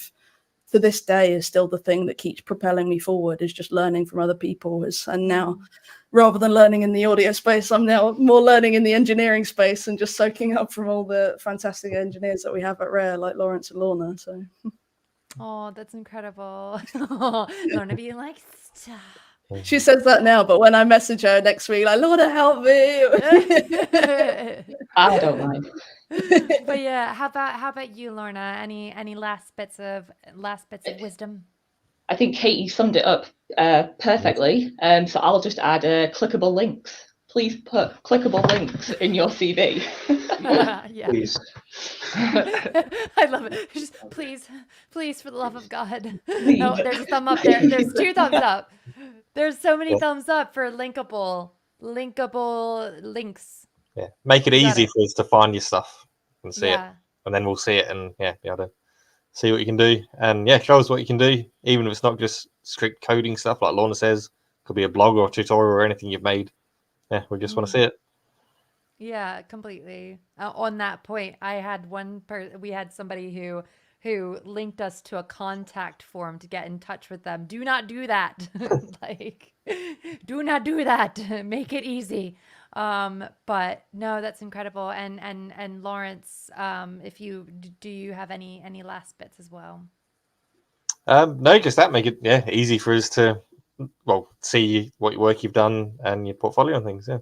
to this day, is still the thing that keeps propelling me forward, is just learning from other people. And now, rather than learning in the audio space, I'm now more learning in the engineering space and just soaking up from all the fantastic engineers that we have at Rare, like Lawrence and Lorna. So, oh, that's incredible. Lorna being like, stop. She says that now, but when I message her next week, like, Lorna, help me. I don't mind. But yeah, how about you, Lorna? Any last bits of wisdom? I think Katie summed it up perfectly. So I'll just add clickable links. Please put clickable links in your CV. Yeah. Please. I love it. Just please, for the love of God. Please. Oh, there's a thumb up there. There's 2 thumbs up. There's so many thumbs up for linkable links. Yeah, make it easy for us to find your stuff and see it, Yeah. and then we'll see it and be able to see what you can do, and show us what you can do, even if it's not just strict coding stuff like Lorna says. Could be a blog or a tutorial or anything you've made. Yeah, we just want to see it. Yeah, completely. On that point, I had we had somebody who linked us to a contact form to get in touch with them. Do not do that. Like, do not do that. Make it easy. But no, that's incredible. And Lawrence, if you do you have any last bits as well? No, just that make it easy for us to see what work you've done and your portfolio and things. Yeah.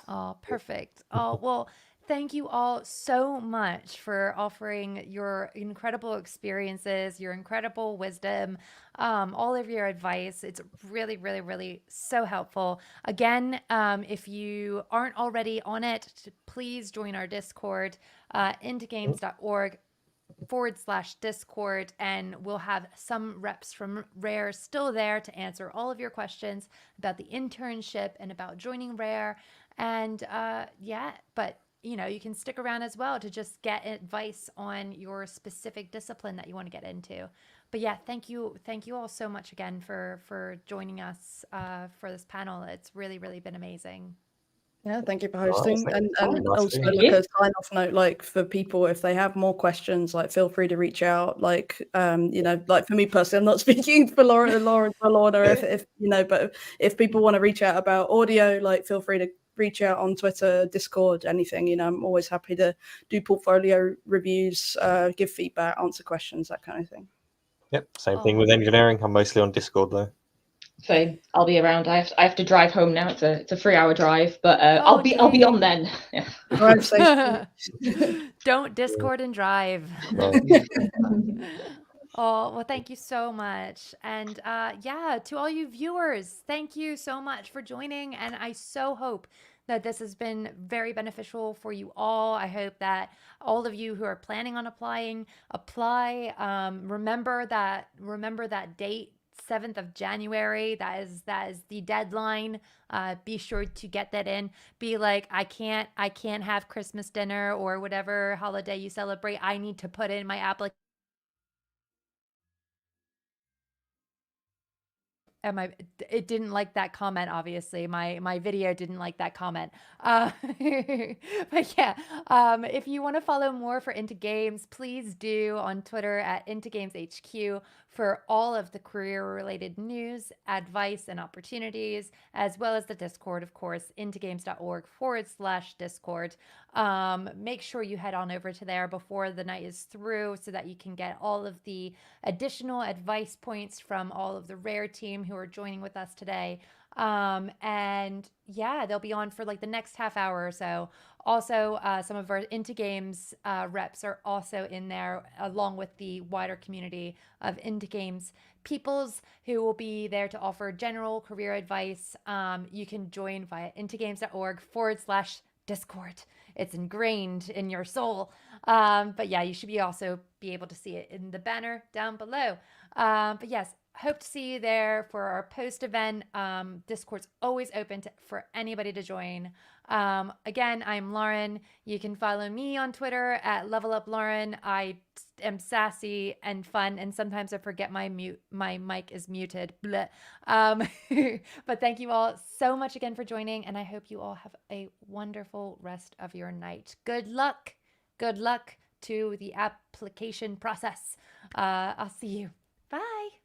Oh, perfect. Oh, well, thank you all so much for offering your incredible experiences, your incredible wisdom, all of your advice. It's really, really, really so helpful. Again, if you aren't already on it, please join our Discord, intgames.org/Discord, and we'll have some reps from Rare still there to answer all of your questions about the internship and about joining Rare. And but you can stick around as well to just get advice on your specific discipline that you want to get into. But yeah, thank you all so much again for joining us for this panel. It's really, really been amazing. Yeah, thank you for Well, hosting. thank And you. also, Thank like you. a sign-off note, like for people, if they have more questions, like feel free to reach out. Like, like for me personally, I'm not speaking for Lauren or Lorna, if but if people want to reach out about audio, like feel free to reach out on Twitter, Discord, anything. I'm always happy to do portfolio reviews, give feedback, answer questions, that kind of thing. Yep. Same thing with engineering. I'm mostly on Discord though. So I'll be around. I have to drive home now. It's a 3-hour drive, but I'll be on then. Yeah. Drive safe. Don't Discord and drive. No. Oh, well, thank you so much. And to all you viewers, thank you so much for joining. And I so hope that this has been very beneficial for you all. I hope that all of you who are planning on apply. Remember that date, 7th of January. That is the deadline. Be sure to get that in. Be like, I can't have Christmas dinner or whatever holiday you celebrate. I need to put in my application. It didn't like that comment, obviously. My video didn't like that comment. But yeah, if you want to follow more for Into Games, please do on Twitter at IntoGamesHQ for all of the career-related news, advice, and opportunities, as well as the Discord, of course, intogames.org/Discord. Make sure you head on over to there before the night is through so that you can get all of the additional advice points from all of the Rare team who are joining with us today. And yeah, they'll be on for like the next half hour or so. Also, some of our Into Games reps are also in there, along with the wider community of Into Games peoples who will be there to offer general career advice. You can join via intogames.org/Discord. It's ingrained in your soul. But yeah, you should also be able to see it in the banner down below. But yes, hope to see you there for our post event. Discord's always open for anybody to join. Again, I'm Lauren. You can follow me on Twitter at LevelUpLauren. I am sassy and fun, and sometimes I forget my mic is muted. Blech. But thank you all so much again for joining, and I hope you all have a wonderful rest of your night. Good luck. Good luck to the application process. I'll see you. Bye.